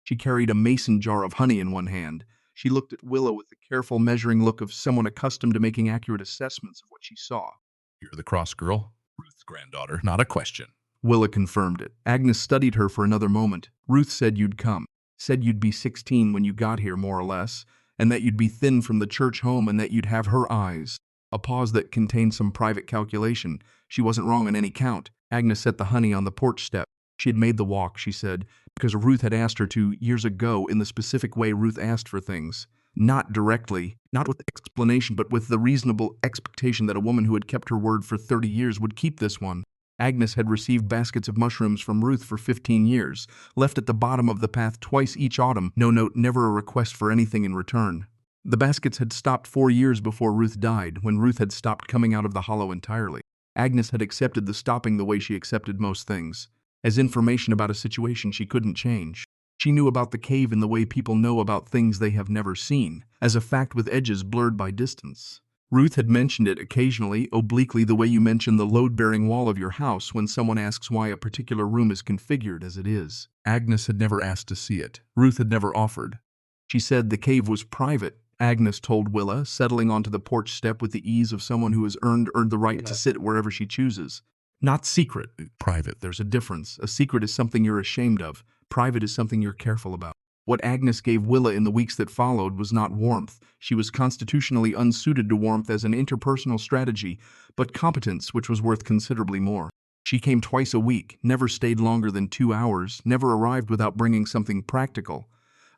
She carried a mason jar of honey in one hand. She looked at Willa with the careful measuring look of someone accustomed to making accurate assessments of what she saw. "You're the Cross girl?" "Ruth's granddaughter, not a question." Willa confirmed it. Agnes studied her for another moment. "Ruth said you'd come. Said you'd be 16 when you got here, more or less, and that you'd be thin from the church home and that you'd have her eyes." A pause that contained some private calculation. She wasn't wrong on any count. Agnes set the honey on the porch step. She had made the walk, she said, because Ruth had asked her to years ago in the specific way Ruth asked for things. Not directly, not with explanation, but with the reasonable expectation that a woman who had kept her word for 30 years would keep this one. Agnes had received baskets of mushrooms from Ruth for 15 years, left at the bottom of the path twice each autumn, no note, never a request for anything in return. The baskets had stopped 4 years before Ruth died, when Ruth had stopped coming out of the hollow entirely. Agnes had accepted the stopping the way she accepted most things, as information about a situation she couldn't change. She knew about the cave in the way people know about things they have never seen, as a fact with edges blurred by distance. Ruth had mentioned it occasionally, obliquely, the way you mention the load-bearing wall of your house when someone asks why a particular room is configured as it is. Agnes had never asked to see it. Ruth had never offered. She said the cave was private, Agnes told Willa, settling onto the porch step with the ease of someone who has earned the right to sit wherever she chooses. Not secret. Private. There's a difference. A secret is something you're ashamed of. Private is something you're careful about. What Agnes gave Willa in the weeks that followed was not warmth. She was constitutionally unsuited to warmth as an interpersonal strategy, but competence, which was worth considerably more. She came twice a week, never stayed longer than 2 hours, never arrived without bringing something practical.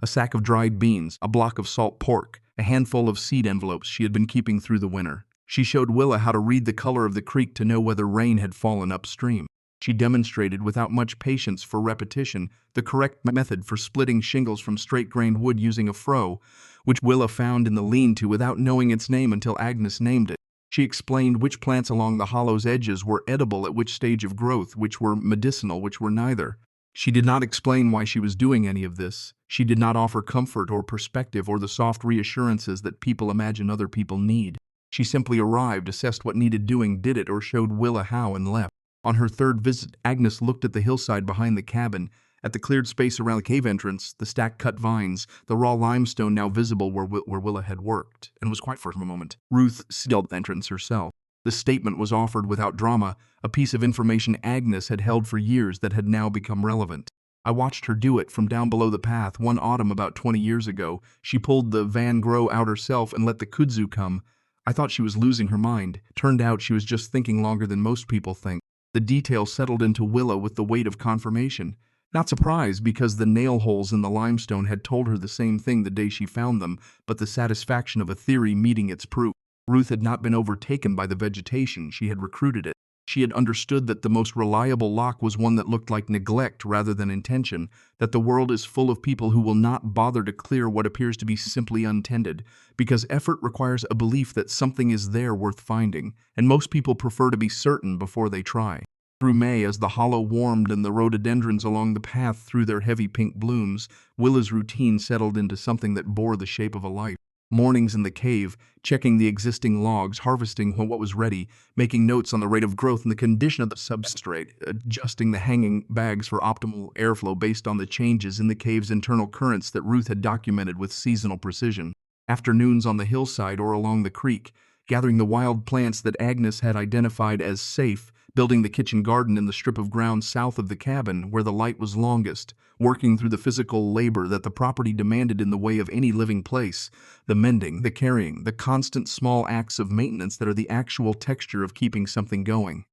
A sack of dried beans, a block of salt pork, a handful of seed envelopes she had been keeping through the winter. She showed Willa how to read the color of the creek to know whether rain had fallen upstream. She demonstrated, without much patience for repetition, the correct method for splitting shingles from straight-grained wood using a froe, which Willa found in the lean-to without knowing its name until Agnes named it. She explained which plants along the hollow's edges were edible at which stage of growth, which were medicinal, which were neither. She did not explain why she was doing any of this. She did not offer comfort or perspective or the soft reassurances that people imagine other people need. She simply arrived, assessed what needed doing, did it, or showed Willa how, and left. On her third visit, Agnes looked at the hillside behind the cabin, At the cleared space around the cave entrance, the stacked cut vines, the raw limestone now visible where Willa had worked, and was quiet for a moment. Ruth sealed the entrance herself. The statement was offered without drama, a piece of information Agnes had held for years that had now become relevant. I watched her do it from down below the path one autumn about 20 years ago. She pulled the Van Gogh out herself and let the kudzu come. I thought she was losing her mind. Turned out she was just thinking longer than most people think. The detail settled into Willa with the weight of confirmation. Not surprised, because the nail holes in the limestone had told her the same thing the day she found them, but the satisfaction of a theory meeting its proof. Ruth had not been overtaken by the vegetation, she had recruited it. She had understood that the most reliable lock was one that looked like neglect rather than intention, that the world is full of people who will not bother to clear what appears to be simply untended, because effort requires a belief that something is there worth finding, and most people prefer to be certain before they try. Through May, as the hollow warmed and the rhododendrons along the path threw their heavy pink blooms, Willa's routine settled into something that bore the shape of a life. Mornings in the cave, checking the existing logs, harvesting what was ready, making notes on the rate of growth and the condition of the substrate, adjusting the hanging bags for optimal airflow based on the changes in the cave's internal currents that Ruth had documented with seasonal precision. Afternoons on the hillside or along the creek, gathering the wild plants that Agnes had identified as safe, building the kitchen garden in the strip of ground south of the cabin where the light was longest, working through the physical labor that the property demanded in the way of any living place, the mending, the carrying, the constant small acts of maintenance that are the actual texture of keeping something going.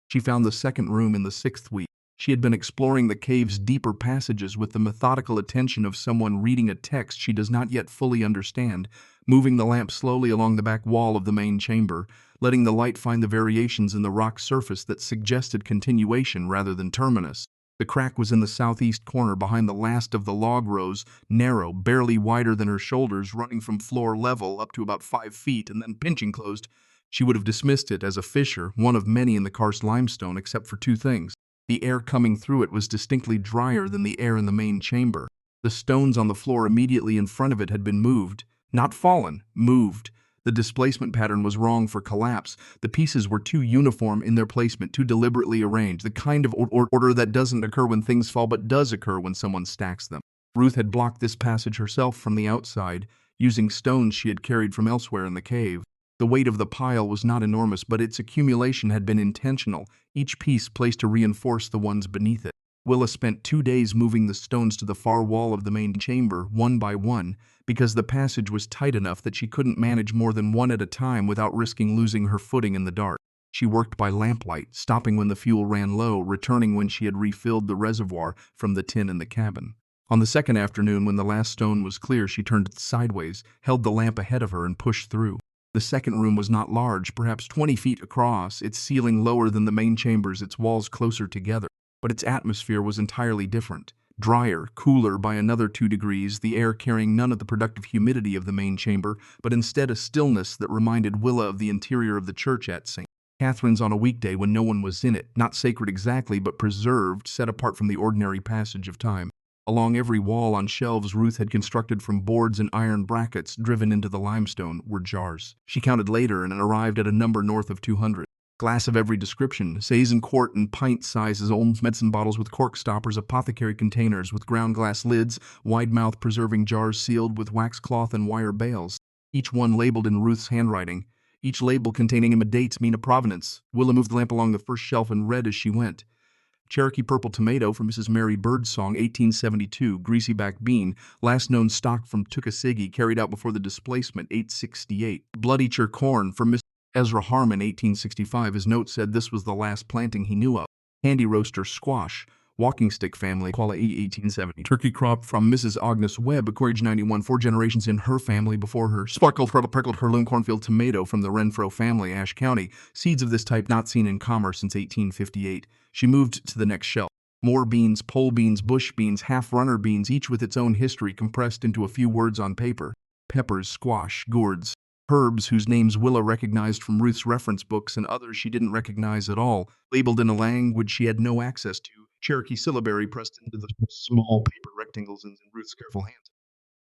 She found the second room in the 6th week. She had been exploring the cave's deeper passages with the methodical attention of someone reading a text she does not yet fully understand, moving the lamp slowly along the back wall of the main chamber, letting the light find the variations in the rock surface that suggested continuation rather than terminus. The crack was in the southeast corner behind the last of the log rows, narrow, barely wider than her shoulders, running from floor level up to about 5 feet and then pinching closed. She would have dismissed it as a fissure, one of many in the karst limestone, except for two things. The air coming through it was distinctly drier than the air in the main chamber. The stones on the floor immediately in front of it had been moved. Not fallen, moved. The displacement pattern was wrong for collapse. The pieces were too uniform in their placement, too deliberately arranged, the kind of order that doesn't occur when things fall but does occur when someone stacks them. Ruth had blocked this passage herself from the outside, using stones she had carried from elsewhere in the cave. The weight of the pile was not enormous, but its accumulation had been intentional, each piece placed to reinforce the ones beneath it. Willa spent 2 days moving the stones to the far wall of the main chamber, one by one, because the passage was tight enough that she couldn't manage more than one at a time without risking losing her footing in the dark. She worked by lamplight, stopping when the fuel ran low, returning when she had refilled the reservoir from the tin in the cabin. On the second afternoon, when the last stone was clear, she turned sideways, held the lamp ahead of her, and pushed through. The second room was not large, perhaps 20 feet across, its ceiling lower than the main chamber's, its walls closer together. But its atmosphere was entirely different. Drier, cooler by another 2 degrees, the air carrying none of the productive humidity of the main chamber, but instead a stillness that reminded Willa of the interior of the church at St. Catherine's on a weekday when no one was in it, not sacred exactly, but preserved, set apart from the ordinary passage of time. Along every wall, on shelves Ruth had constructed from boards and iron brackets driven into the limestone, were jars. She counted later and arrived at a number north of 200. Glass of every description, saison quart and pint sizes, old medicine bottles with cork stoppers, apothecary containers with ground glass lids, wide-mouth preserving jars sealed with wax cloth and wire bales, each one labeled in Ruth's handwriting, each label containing a dates mean a provenance. Willa moved the lamp along the first shelf and read as she went. Cherokee purple tomato from Mrs. Mary Birdsong, 1872. Greasy back bean, last known stock from Tuckasegee, carried out before the displacement, 868. Bloodycher corn from Mr. Ezra Harmon, 1865. His note said this was the last planting he knew of. Handy roaster squash, walking stick family, Quala 1870. Turkey crop from Mrs. Agnes Webb, Age 91, 4 generations in her family before her. Sparkled, prickled heirloom cornfield tomato from the Renfro family, Ashe County. Seeds of this type not seen in commerce since 1858. She moved to the next shelf. More beans, pole beans, bush beans, half-runner beans, each with its own history compressed into a few words on paper. Peppers, squash, gourds. Herbs whose names Willa recognized from Ruth's reference books and others she didn't recognize at all, labeled in a language she had no access to. Cherokee syllabary pressed into the small paper rectangles in Ruth's careful hands.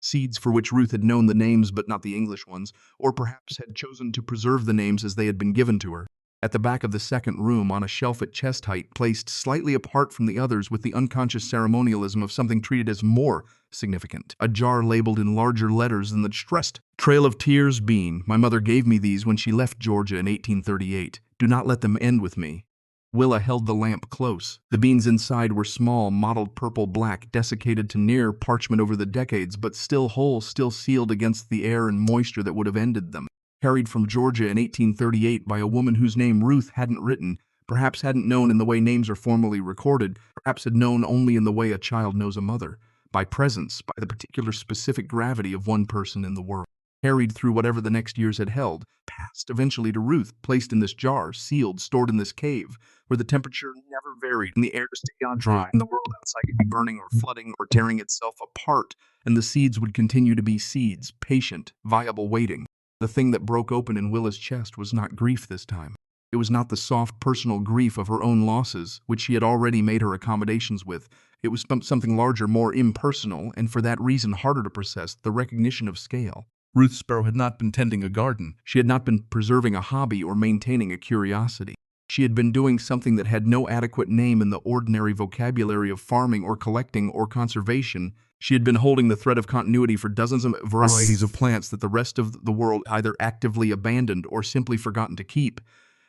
Seeds for which Ruth had known the names but not the English ones, or perhaps had chosen to preserve the names as they had been given to her. At the back of the second room, on a shelf at chest height, placed slightly apart from the others with the unconscious ceremonialism of something treated as more significant, a jar labeled in larger letters than the stressed Trail of Tears bean. My mother gave me these when she left Georgia in 1838. Do not let them end with me. Willa held the lamp close. The beans inside were small, mottled purple-black, desiccated to near parchment over the decades, but still whole, still sealed against the air and moisture that would have ended them. Carried from Georgia in 1838 by a woman whose name Ruth hadn't written, perhaps hadn't known in the way names are formally recorded, perhaps had known only in the way a child knows a mother, by presence, by the particular specific gravity of one person in the world. Carried through whatever the next years had held, passed eventually to Ruth, placed in this jar, sealed, stored in this cave, where the temperature never varied and the air stayed on dry, and the world outside could be burning or flooding or tearing itself apart, and the seeds would continue to be seeds, patient, viable, waiting. The thing that broke open in Willa's chest was not grief this time. It was not the soft personal grief of her own losses, which she had already made her accommodations with. It was something larger, more impersonal, and for that reason harder to process, the recognition of scale. Ruth Sparrow had not been tending a garden. She had not been preserving a hobby or maintaining a curiosity. She had been doing something that had no adequate name in the ordinary vocabulary of farming or collecting or conservation. She had been holding the thread of continuity for dozens of varieties of plants that the rest of the world either actively abandoned or simply forgotten to keep.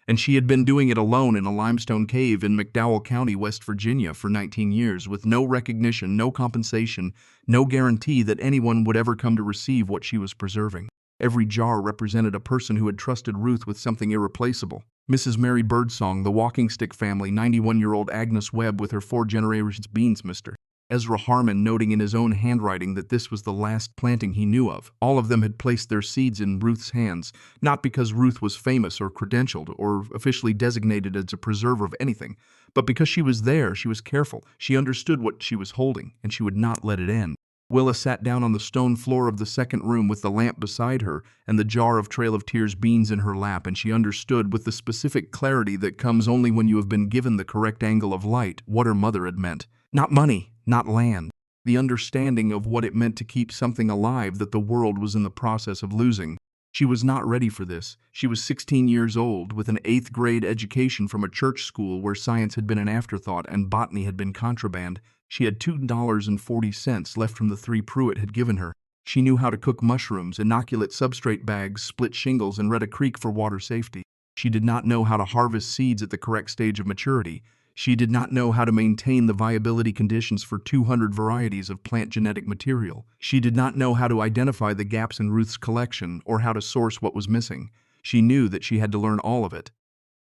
And she had been doing it alone in a limestone cave in McDowell County, West Virginia, for 19 years, with no recognition, no compensation, no guarantee that anyone would ever come to receive what she was preserving. Every jar represented a person who had trusted Ruth with something irreplaceable. Mrs. Mary Birdsong, the Walking Stick family, 91-year-old Agnes Webb with her 4 generations beans, Mr. Ezra Harmon noting in his own handwriting that this was the last planting he knew of. All of them had placed their seeds in Ruth's hands, not because Ruth was famous or credentialed or officially designated as a preserver of anything, but because she was there, she was careful, she understood what she was holding, and she would not let it end. Willa sat down on the stone floor of the second room with the lamp beside her and the jar of Trail of Tears beans in her lap, and she understood with the specific clarity that comes only when you have been given the correct angle of light what her mother had meant. Not money, not land. The understanding of what it meant to keep something alive that the world was in the process of losing. She was not ready for this. She was 16 years old, with an 8th grade education from a church school where science had been an afterthought and botany had been contraband. She had $2.40 left from the 3 Pruitt had given her. She knew how to cook mushrooms, inoculate substrate bags, split shingles, and read a creek for water safety. She did not know how to harvest seeds at the correct stage of maturity. She did not know how to maintain the viability conditions for 200 varieties of plant genetic material. She did not know how to identify the gaps in Ruth's collection or how to source what was missing. She knew that she had to learn all of it.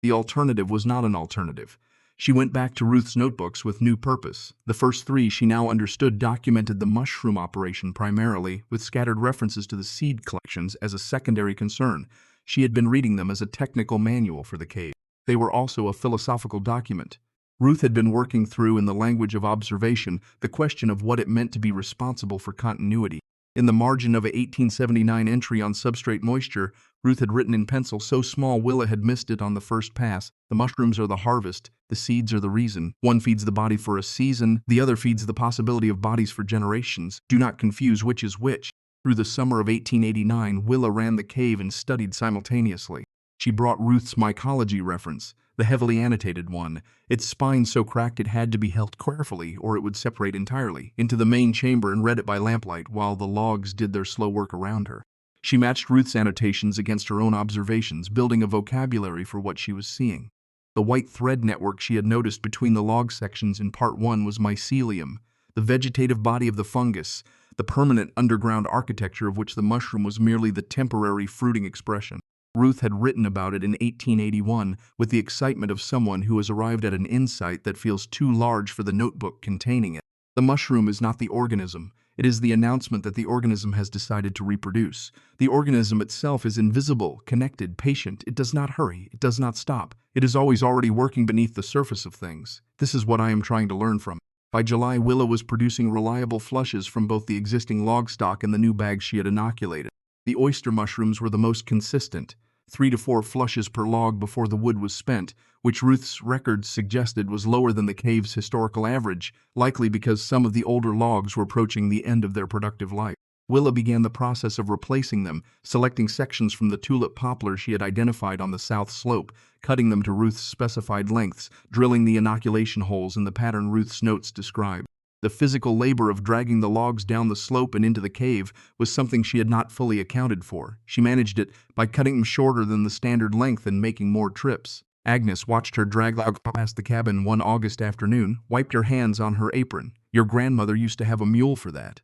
The alternative was not an alternative. She went back to Ruth's notebooks with new purpose. The first 3 she now understood documented the mushroom operation primarily, with scattered references to the seed collections as a secondary concern. She had been reading them as a technical manual for the cave. They were also a philosophical document. Ruth had been working through, in the language of observation, the question of what it meant to be responsible for continuity. In the margin of a 1879 entry on substrate moisture, Ruth had written in pencil so small Willa had missed it on the first pass. The mushrooms are the harvest, the seeds are the reason. One feeds the body for a season, the other feeds the possibility of bodies for generations. Do not confuse which is which. Through the summer of 1889, Willa ran the cave and studied simultaneously. She brought Ruth's mycology reference, the heavily annotated one, its spine so cracked it had to be held carefully or it would separate entirely, into the main chamber and read it by lamplight while the logs did their slow work around her. She matched Ruth's annotations against her own observations, building a vocabulary for what she was seeing. The white thread network she had noticed between the log sections in Part 1 was mycelium, the vegetative body of the fungus, the permanent underground architecture of which the mushroom was merely the temporary fruiting expression. Ruth had written about it in 1881 with the excitement of someone who has arrived at an insight that feels too large for the notebook containing it. The mushroom is not the organism. It is the announcement that the organism has decided to reproduce. The organism itself is invisible, connected, patient. It does not hurry. It does not stop. It is always already working beneath the surface of things. This is what I am trying to learn from. By July, Willa was producing reliable flushes from both the existing log stock and the new bags she had inoculated. The oyster mushrooms were the most consistent, 3 to 4 flushes per log before the wood was spent, which Ruth's records suggested was lower than the cave's historical average, likely because some of the older logs were approaching the end of their productive life. Willa began the process of replacing them, selecting sections from the tulip poplar she had identified on the south slope, cutting them to Ruth's specified lengths, drilling the inoculation holes in the pattern Ruth's notes described. The physical labor of dragging the logs down the slope and into the cave was something she had not fully accounted for. She managed it by cutting them shorter than the standard length and making more trips. Agnes watched her drag logs past the cabin one August afternoon, wiped her hands on her apron. Your grandmother used to have a mule for that.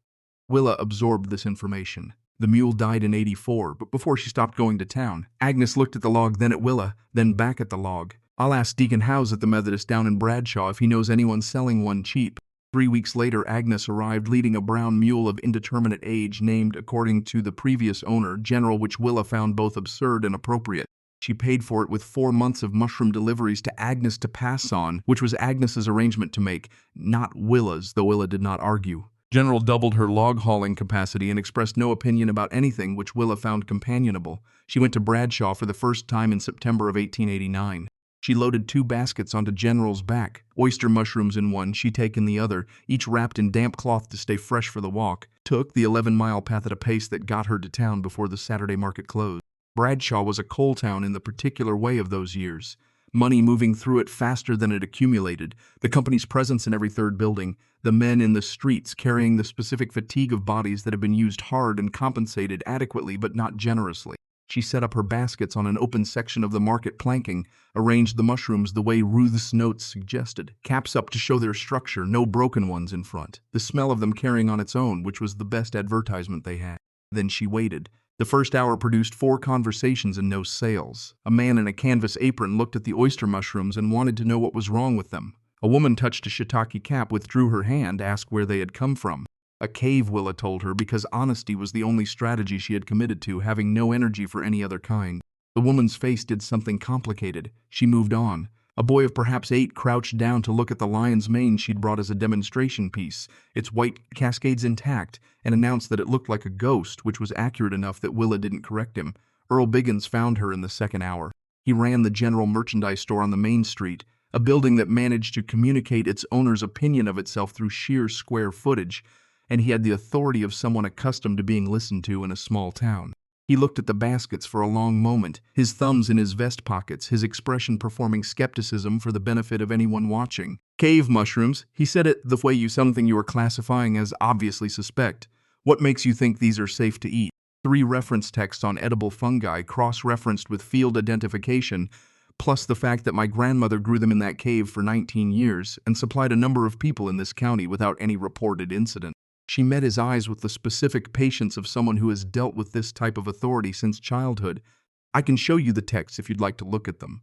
Willa absorbed this information. The mule died in '84, but before she stopped going to town. Agnes looked at the log, then at Willa, then back at the log. I'll ask Deacon Howes at the Methodist down in Bradshaw if he knows anyone selling one cheap. 3 weeks later, Agnes arrived leading a brown mule of indeterminate age named according to the previous owner, General, which Willa found both absurd and appropriate. She paid for it with 4 months of mushroom deliveries to Agnes to pass on, which was Agnes's arrangement to make, not Willa's, though Willa did not argue. General doubled her log hauling capacity and expressed no opinion about anything which Willa found companionable. She went to Bradshaw for the first time in September of 1889. She loaded 2 baskets onto General's back, oyster mushrooms in one, she-take in the other, each wrapped in damp cloth to stay fresh for the walk, took the 11-mile path at a pace that got her to town before the Saturday market closed. Bradshaw was a coal town in the particular way of those years. Money moving through it faster than it accumulated, the company's presence in every third building, the men in the streets carrying the specific fatigue of bodies that have been used hard and compensated adequately but not generously. She set up her baskets on an open section of the market planking, arranged the mushrooms the way Ruth's notes suggested, caps up to show their structure, no broken ones in front, the smell of them carrying on its own, which was the best advertisement they had. Then she waited. The first hour produced 4 conversations and no sales. A man in a canvas apron looked at the oyster mushrooms and wanted to know what was wrong with them. A woman touched a shiitake cap, withdrew her hand, asked where they had come from. A cave, Willa told her, because honesty was the only strategy she had committed to, having no energy for any other kind. The woman's face did something complicated. She moved on. A boy of perhaps 8 crouched down to look at the lion's mane she'd brought as a demonstration piece, its white cascades intact, and announced that it looked like a ghost, which was accurate enough that Willa didn't correct him. Earl Biggins found her in the second hour. He ran the general merchandise store on the main street, a building that managed to communicate its owner's opinion of itself through sheer square footage, and he had the authority of someone accustomed to being listened to in a small town. He looked at the baskets for a long moment, his thumbs in his vest pockets, his expression performing skepticism for the benefit of anyone watching. Cave mushrooms, he said it the way something you are classifying as obviously suspect. What makes you think these are safe to eat? 3 reference texts on edible fungi cross-referenced with field identification, plus the fact that my grandmother grew them in that cave for 19 years and supplied a number of people in this county without any reported incident. She met his eyes with the specific patience of someone who has dealt with this type of authority since childhood. I can show you the texts if you'd like to look at them.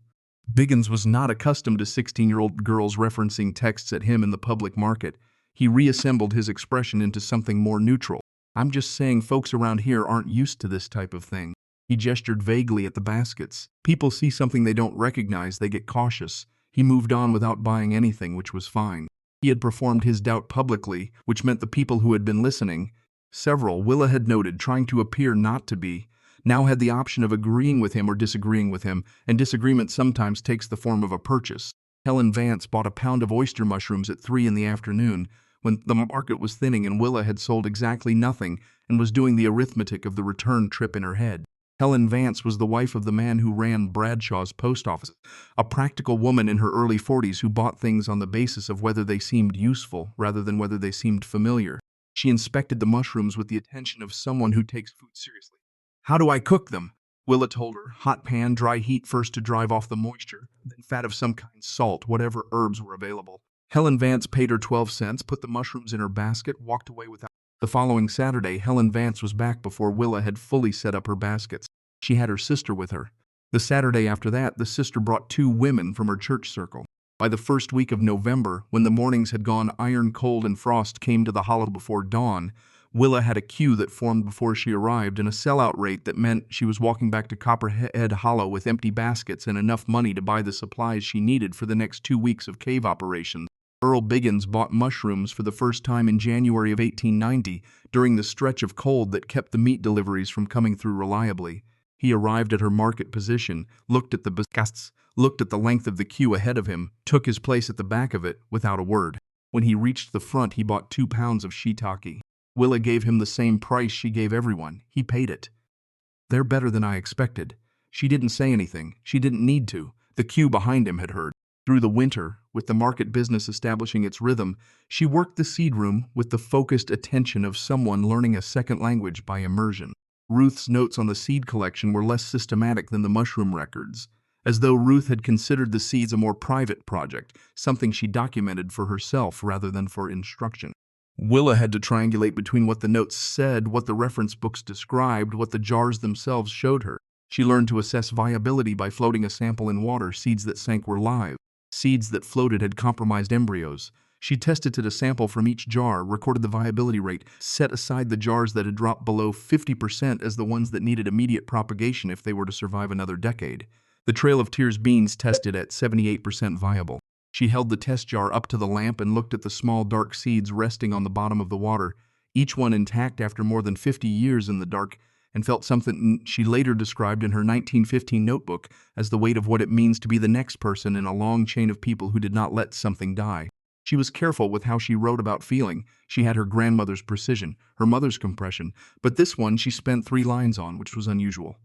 Biggins was not accustomed to 16-year-old girls referencing texts at him in the public market. He reassembled his expression into something more neutral. I'm just saying folks around here aren't used to this type of thing. He gestured vaguely at the baskets. People see something they don't recognize, they get cautious. He moved on without buying anything, which was fine. He had performed his doubt publicly, which meant the people who had been listening, several Willa had noted trying to appear not to be, now had the option of agreeing with him or disagreeing with him, and disagreement sometimes takes the form of a purchase. Helen Vance bought a pound of oyster mushrooms at 3 in the afternoon, when the market was thinning and Willa had sold exactly nothing and was doing the arithmetic of the return trip in her head. Helen Vance was the wife of the man who ran Bradshaw's post office, a practical woman in her early 40s who bought things on the basis of whether they seemed useful rather than whether they seemed familiar. She inspected the mushrooms with the attention of someone who takes food seriously. How do I cook them? Willa told her. Hot pan, dry heat first to drive off the moisture, then fat of some kind, salt, whatever herbs were available. Helen Vance paid her 12 cents, put the mushrooms in her basket, walked away without. The following Saturday, Helen Vance was back before Willa had fully set up her baskets. She had her sister with her. The Saturday after that, the sister brought 2 women from her church circle. By the first week of November, when the mornings had gone iron cold and frost came to the hollow before dawn, Willa had a queue that formed before she arrived and a sellout rate that meant she was walking back to Copperhead Hollow with empty baskets and enough money to buy the supplies she needed for the next 2 weeks of cave operations. Earl Biggins bought mushrooms for the first time in January of 1890, during the stretch of cold that kept the meat deliveries from coming through reliably. He arrived at her market position, looked at the baskets, looked at the length of the queue ahead of him, took his place at the back of it without a word. When he reached the front, he bought 2 pounds of shiitake. Willa gave him the same price she gave everyone. He paid it. They're better than I expected. She didn't say anything. She didn't need to. The queue behind him had heard. Through the winter, with the market business establishing its rhythm, she worked the seed room with the focused attention of someone learning a second language by immersion. Ruth's notes on the seed collection were less systematic than the mushroom records, as though Ruth had considered the seeds a more private project, something she documented for herself rather than for instruction. Willa had to triangulate between what the notes said, what the reference books described, what the jars themselves showed her. She learned to assess viability by floating a sample in water. Seeds that sank were live. Seeds that floated had compromised embryos. She tested a sample from each jar, recorded the viability rate, set aside the jars that had dropped below 50% as the ones that needed immediate propagation if they were to survive another decade. The Trail of Tears beans tested at 78% viable. She held the test jar up to the lamp and looked at the small dark seeds resting on the bottom of the water, each one intact after more than 50 years in the dark, and felt something she later described in her 1915 notebook as the weight of what it means to be the next person in a long chain of people who did not let something die. She was careful with how she wrote about feeling. She had her grandmother's precision, her mother's compression, but this one she spent 3 lines on, which was unusual.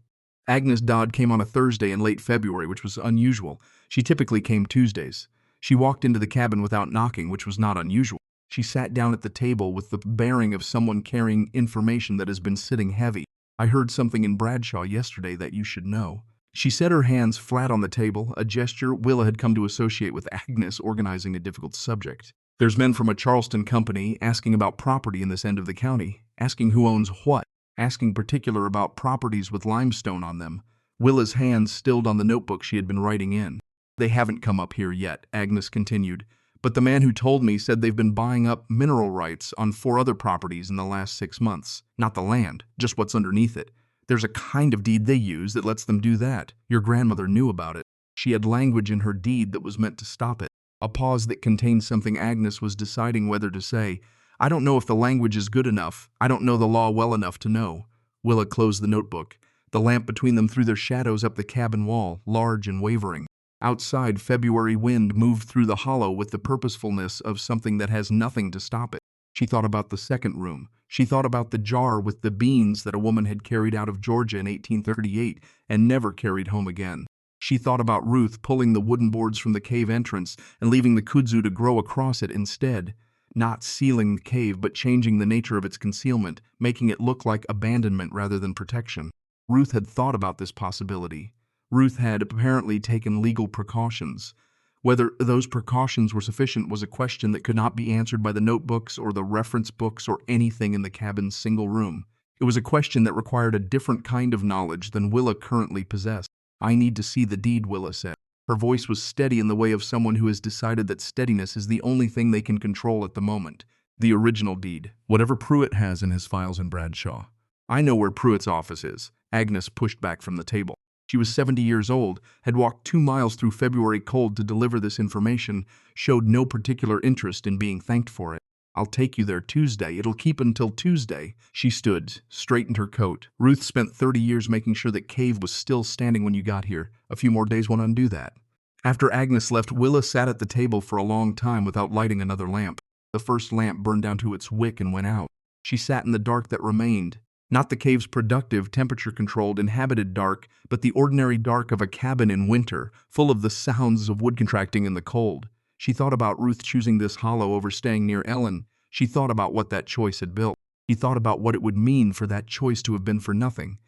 Agnes Dodd came on a Thursday in late February, which was unusual. She typically came Tuesdays. She walked into the cabin without knocking, which was not unusual. She sat down at the table with the bearing of someone carrying information that has been sitting heavy. I heard something in Bradshaw yesterday that you should know. She set her hands flat on the table, a gesture Willa had come to associate with Agnes organizing a difficult subject. There's men from a Charleston company asking about property in this end of the county, asking who owns what, asking particular about properties with limestone on them. Willa's hands stilled on the notebook she had been writing in. They haven't come up here yet, Agnes continued, but the man who told me said they've been buying up mineral rights on 4 other properties in the last 6 months. Not the land, just what's underneath it. There's a kind of deed they use that lets them do that. Your grandmother knew about it. She had language in her deed that was meant to stop it. A pause that contained something Agnes was deciding whether to say. I don't know if the language is good enough. I don't know the law well enough to know. Willa closed the notebook. The lamp between them threw their shadows up the cabin wall, large and wavering. Outside, February wind moved through the hollow with the purposefulness of something that has nothing to stop it. She thought about the second room. She thought about the jar with the beans that a woman had carried out of Georgia in 1838 and never carried home again. She thought about Ruth pulling the wooden boards from the cave entrance and leaving the kudzu to grow across it instead. Not sealing the cave, but changing the nature of its concealment, making it look like abandonment rather than protection. Ruth had thought about this possibility. Ruth had apparently taken legal precautions. Whether those precautions were sufficient was a question that could not be answered by the notebooks or the reference books or anything in the cabin's single room. It was a question that required a different kind of knowledge than Willa currently possessed. I need to see the deed, Willa said. Her voice was steady in the way of someone who has decided that steadiness is the only thing they can control at the moment. The original deed. Whatever Pruitt has in his files in Bradshaw. I know where Pruitt's office is. Agnes pushed back from the table. She was 70 years old, had walked 2 miles through February cold to deliver this information, showed no particular interest in being thanked for it. I'll take you there Tuesday. It'll keep until Tuesday. She stood, straightened her coat. Ruth spent 30 years making sure that cave was still standing when you got here. A few more days won't undo that. After Agnes left, Willa sat at the table for a long time without lighting another lamp. The first lamp burned down to its wick and went out. She sat in the dark that remained. Not the cave's productive, temperature-controlled, inhabited dark, but the ordinary dark of a cabin in winter, full of the sounds of wood contracting in the cold. She thought about Ruth choosing this hollow over staying near Ellen. She thought about what that choice had built. She thought about what it would mean for that choice to have been for nothing.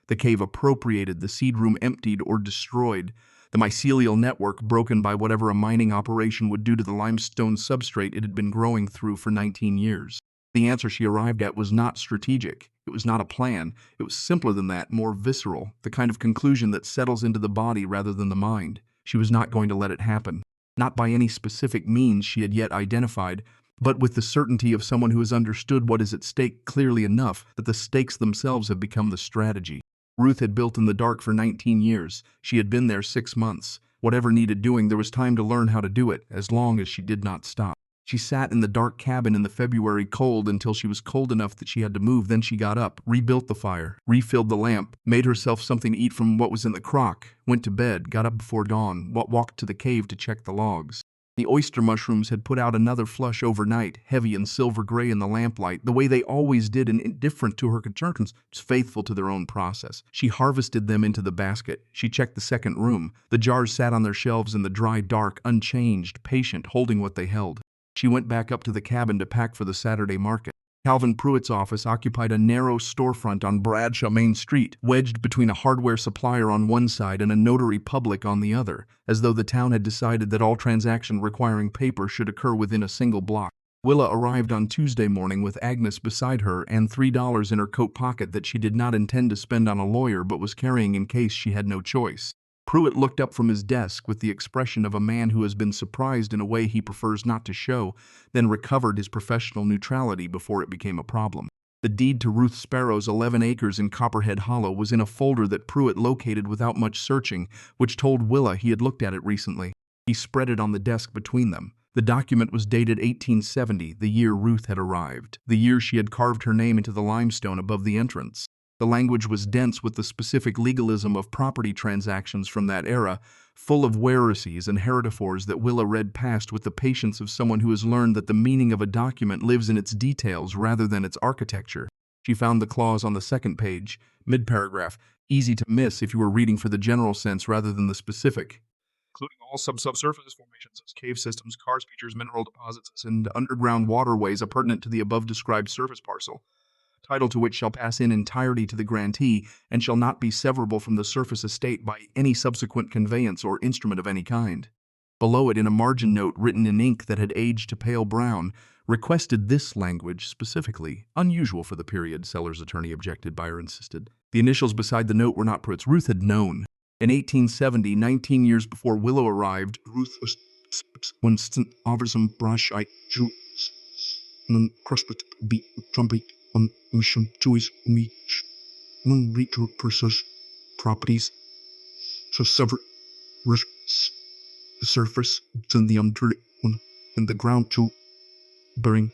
The cave appropriated, the seed room emptied or destroyed, the mycelial network broken by whatever a mining operation would do to the limestone substrate it had been growing through for 19 years. The answer she arrived at was not strategic. It was not a plan. It was simpler than that, more visceral, the kind of conclusion that settles into the body rather than the mind. She was not going to let it happen. Not by any specific means she had yet identified, but with the certainty of someone who has understood what is at stake clearly enough that the stakes themselves have become the strategy. Ruth had built in the dark for 19 years. She had been there 6 months. Whatever needed doing, there was time to learn how to do it, as long as she did not stop. She sat in the dark cabin in the February cold until she was cold enough that she had to move. Then she got up, rebuilt the fire, refilled the lamp, made herself something to eat from what was in the crock, went to bed, got up before dawn, walked to the cave to check the logs. The oyster mushrooms had put out another flush overnight, heavy and silver gray in the lamplight, the way they always did and indifferent to her concerns, faithful to their own process. She harvested them into the basket. She checked the second room. The jars sat on their shelves in the dry dark, unchanged, patient, holding what they held. She went back up to the cabin to pack for the Saturday market. Calvin Pruitt's office occupied a narrow storefront on Bradshaw Main Street, wedged between a hardware supplier on one side and a notary public on the other, as though the town had decided that all transaction requiring paper should occur within a single block. Willa arrived on Tuesday morning with Agnes beside her and $3 in her coat pocket that she did not intend to spend on a lawyer but was carrying in case she had no choice. Pruitt looked up from his desk with the expression of a man who has been surprised in a way he prefers not to show, then recovered his professional neutrality before it became a problem. The deed to Ruth Sparrow's 11 acres in Copperhead Hollow was in a folder that Pruitt located without much searching, which told Willa he had looked at it recently. He spread it on the desk between them. The document was dated 1870, the year Ruth had arrived, the year she had carved her name into the limestone above the entrance. The language was dense with the specific legalism of property transactions from that era, full of whereases and heretofores that Willa read past with the patience of someone who has learned that the meaning of a document lives in its details rather than its architecture. She found the clause on the second page, mid-paragraph, easy to miss if you were reading for the general sense rather than the specific. Including all subsurface formations as cave systems, karst features, mineral deposits, and underground waterways appurtenant to the above-described surface parcel, title to which shall pass in entirety to the grantee and shall not be severable from the surface estate by any subsequent conveyance or instrument of any kind. Below it, in a margin note written in ink that had aged to pale brown, requested this language specifically, unusual for the period, seller's attorney objected, buyer insisted. The initials beside the note were not Pruitt's. Ruth had known. In 1870, 19 years before Willow arrived, Ruth was one stint over some brush I drew crushed beat trumpet on mission choice me retail purchase properties so several risks the surface in the under in the ground to bearing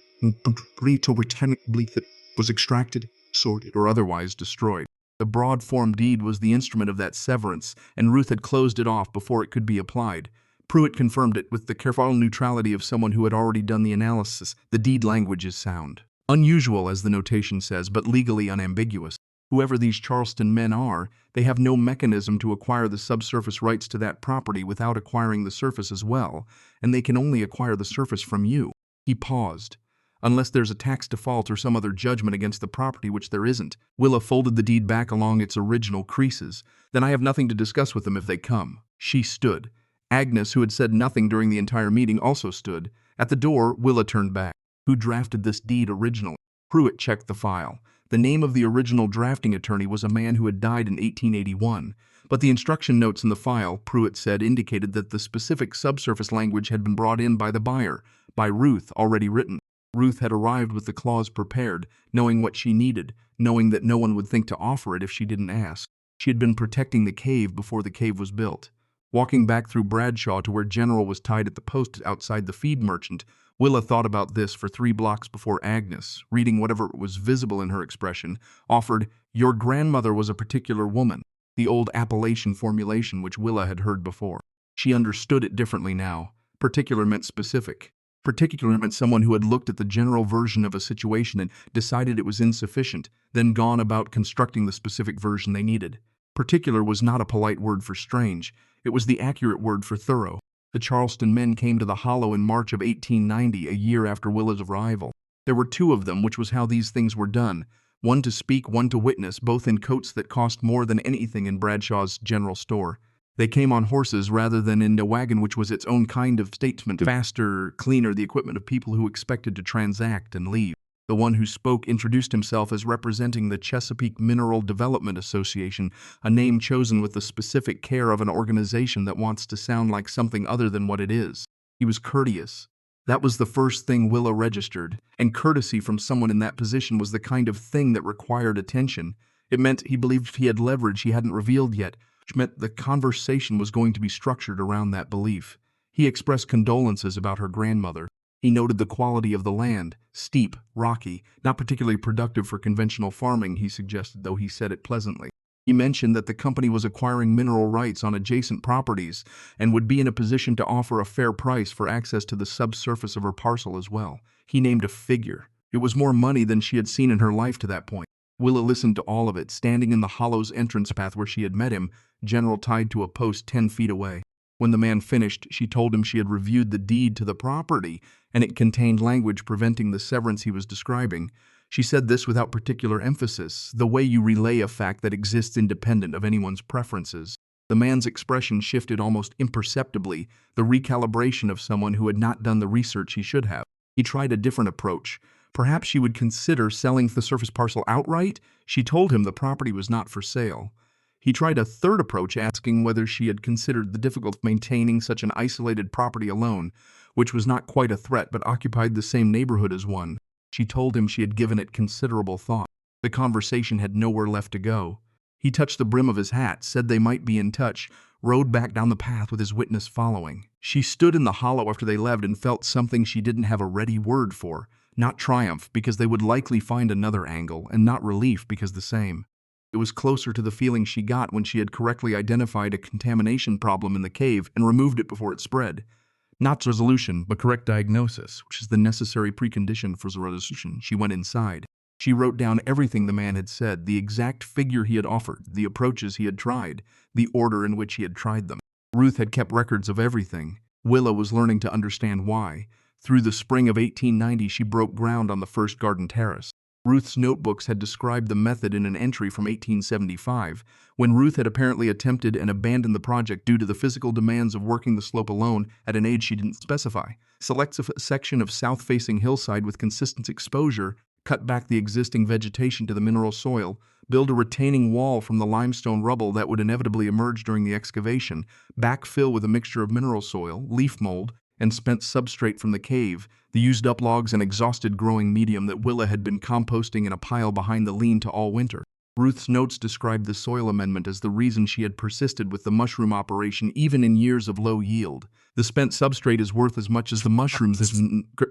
retail retenibly that was extracted, sorted, or otherwise destroyed. The broad form deed was the instrument of that severance, and Ruth had closed it off before it could be applied. Pruitt confirmed it with the careful neutrality of someone who had already done the analysis. The deed language is sound. Unusual, as the notation says, but legally unambiguous. Whoever these Charleston men are, they have no mechanism to acquire the subsurface rights to that property without acquiring the surface as well, and they can only acquire the surface from you. He paused. Unless there's a tax default or some other judgment against the property, which there isn't. Willa folded the deed back along its original creases. Then I have nothing to discuss with them if they come. She stood. Agnes, who had said nothing during the entire meeting, also stood. At the door, Willa turned back. Who drafted this deed originally? Pruitt checked the file. The name of the original drafting attorney was a man who had died in 1881, but the instruction notes in the file, Pruitt said, indicated that the specific subsurface language had been brought in by the buyer, by Ruth, already written. Ruth had arrived with the clause prepared, knowing what she needed, knowing that no one would think to offer it if she didn't ask. She had been protecting the cave before the cave was built. Walking back through Bradshaw to where General was tied at the post outside the feed merchant, Willa thought about this for 3 blocks before Agnes, reading whatever was visible in her expression, offered, "Your grandmother was a particular woman," the old Appalachian formulation which Willa had heard before. She understood it differently now. Particular meant specific. Particular meant someone who had looked at the general version of a situation and decided it was insufficient, then gone about constructing the specific version they needed. Particular was not a polite word for strange. It was the accurate word for thorough. The Charleston men came to the Hollow in March of 1890, a year after Willa's arrival. There were 2 of them, which was how these things were done. One to speak, one to witness, both in coats that cost more than anything in Bradshaw's general store. They came on horses rather than in a wagon, which was its own kind of statesman, faster, cleaner, the equipment of people who expected to transact and leave. The one who spoke introduced himself as representing the Chesapeake Mineral Development Association, a name chosen with the specific care of an organization that wants to sound like something other than what it is. He was courteous. That was the first thing Willa registered, and courtesy from someone in that position was the kind of thing that required attention. It meant he believed he had leverage he hadn't revealed yet, which meant the conversation was going to be structured around that belief. He expressed condolences about her grandmother. He noted the quality of the land, steep, rocky, not particularly productive for conventional farming, he suggested, though he said it pleasantly. He mentioned that the company was acquiring mineral rights on adjacent properties and would be in a position to offer a fair price for access to the subsurface of her parcel as well. He named a figure. It was more money than she had seen in her life to that point. Willa listened to all of it, standing in the hollow's entrance path where she had met him, general tied to a post 10 feet away. When the man finished, she told him she had reviewed the deed to the property, and it contained language preventing the severance he was describing. She said this without particular emphasis, the way you relay a fact that exists independent of anyone's preferences. The man's expression shifted almost imperceptibly, the recalibration of someone who had not done the research he should have. He tried a different approach. Perhaps she would consider selling the surface parcel outright. She told him the property was not for sale. He tried a third approach, asking whether she had considered the difficulty of maintaining such an isolated property alone, which was not quite a threat but occupied the same neighborhood as one. She told him she had given it considerable thought. The conversation had nowhere left to go. He touched the brim of his hat, said they might be in touch, rode back down the path with his witness following. She stood in the hollow after they left and felt something she didn't have a ready word for. Not triumph, because they would likely find another angle, and not relief, because the same. It was closer to the feeling she got when she had correctly identified a contamination problem in the cave and removed it before it spread. Not resolution, but correct diagnosis, which is the necessary precondition for resolution. She went inside. She wrote down everything the man had said, the exact figure he had offered, the approaches he had tried, the order in which he had tried them. Ruth had kept records of everything. Willa was learning to understand why. Through the spring of 1890, she broke ground on the first garden terrace. Ruth's notebooks had described the method in an entry from 1875, when Ruth had apparently attempted and abandoned the project due to the physical demands of working the slope alone at an age she didn't specify. Select a section of south-facing hillside with consistent exposure, cut back the existing vegetation to the mineral soil, build a retaining wall from the limestone rubble that would inevitably emerge during the excavation, backfill with a mixture of mineral soil, leaf mold, and spent substrate from the cave, the used-up logs and exhausted growing medium that Willa had been composting in a pile behind the lean-to all winter. Ruth's notes described the soil amendment as the reason she had persisted with the mushroom operation even in years of low yield. The spent substrate is worth as much as the mushrooms has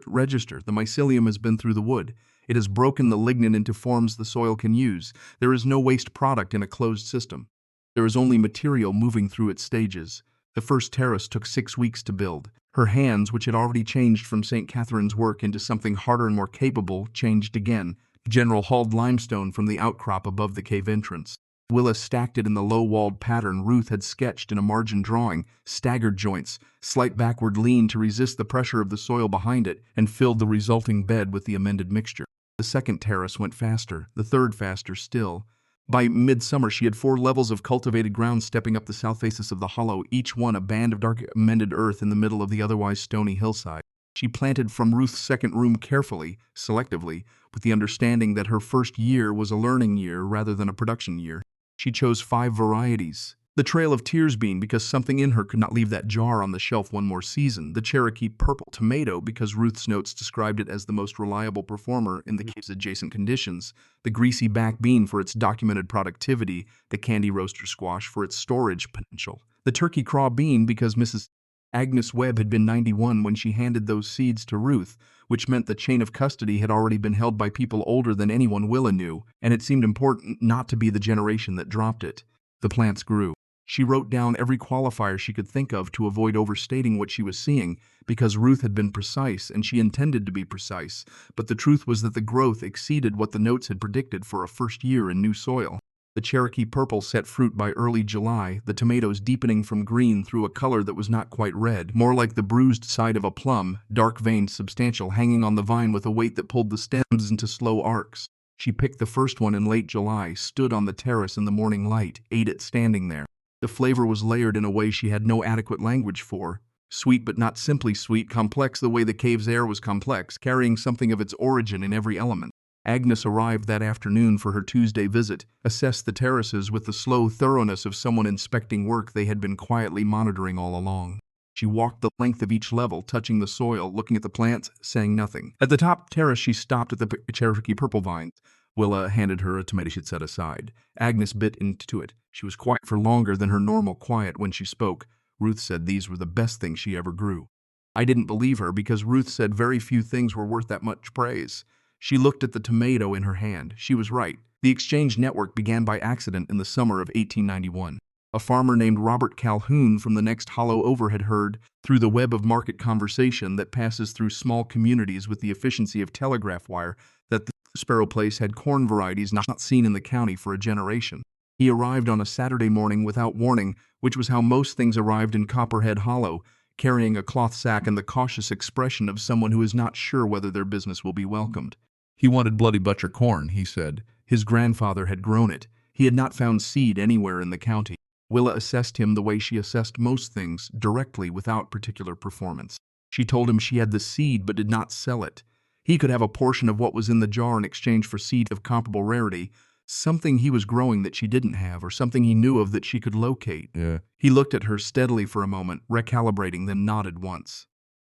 register. The mycelium has been through the wood. It has broken the lignin into forms the soil can use. There is no waste product in a closed system. There is only material moving through its stages. The first terrace took 6 weeks to build. Her hands, which had already changed from St. Catherine's work into something harder and more capable, changed again. General hauled limestone from the outcrop above the cave entrance. Willa stacked it in the low-walled pattern Ruth had sketched in a margin drawing, staggered joints, slight backward lean to resist the pressure of the soil behind it, and filled the resulting bed with the amended mixture. The second terrace went faster, the third faster still. By midsummer, she had 4 levels of cultivated ground stepping up the south faces of the hollow, each one a band of dark amended earth in the middle of the otherwise stony hillside. She planted from Ruth's second room carefully, selectively, with the understanding that her first year was a learning year rather than a production year. She chose 5 varieties. The Trail of Tears bean because something in her could not leave that jar on the shelf one more season. The Cherokee Purple Tomato because Ruth's notes described it as the most reliable performer in the cave's adjacent conditions. The Greasy Back Bean for its documented productivity. The Candy Roaster Squash for its storage potential. The Turkey Craw Bean because Mrs. Agnes Webb had been 91 when she handed those seeds to Ruth, which meant the chain of custody had already been held by people older than anyone Willa knew, and it seemed important not to be the generation that dropped it. The plants grew. She wrote down every qualifier she could think of to avoid overstating what she was seeing, because Ruth had been precise and she intended to be precise, but the truth was that the growth exceeded what the notes had predicted for a first year in new soil. The Cherokee Purple set fruit by early July, the tomatoes deepening from green through a color that was not quite red, more like the bruised side of a plum, dark-veined, substantial, hanging on the vine with a weight that pulled the stems into slow arcs. She picked the first one in late July, stood on the terrace in the morning light, ate it standing there. The flavor was layered in a way she had no adequate language for. Sweet but not simply sweet, complex the way the cave's air was complex, carrying something of its origin in every element. Agnes arrived that afternoon for her Tuesday visit, assessed the terraces with the slow thoroughness of someone inspecting work they had been quietly monitoring all along. She walked the length of each level, touching the soil, looking at the plants, saying nothing. At the top terrace, she stopped at the Cherokee Purple vines. Willa handed her a tomato she had set aside. Agnes bit into it. She was quiet for longer than her normal quiet when she spoke. Ruth said these were the best things she ever grew. I didn't believe her because Ruth said very few things were worth that much praise. She looked at the tomato in her hand. She was right. The exchange network began by accident in the summer of 1891. A farmer named Robert Calhoun from the next hollow over had heard, through the web of market conversation that passes through small communities with the efficiency of telegraph wire, that the Sparrow Place had corn varieties not seen in the county for a generation. He arrived on a Saturday morning without warning, which was how most things arrived in Copperhead Hollow, carrying a cloth sack and the cautious expression of someone who is not sure whether their business will be welcomed. He wanted bloody butcher corn, he said. His grandfather had grown it. He had not found seed anywhere in the county. Willa assessed him the way she assessed most things, directly, without particular performance. She told him she had the seed but did not sell it. He could have a portion of what was in the jar in exchange for seed of comparable rarity, something he was growing that she didn't have, or something he knew of that she could locate. Yeah. He looked at her steadily for a moment, recalibrating, then nodded once.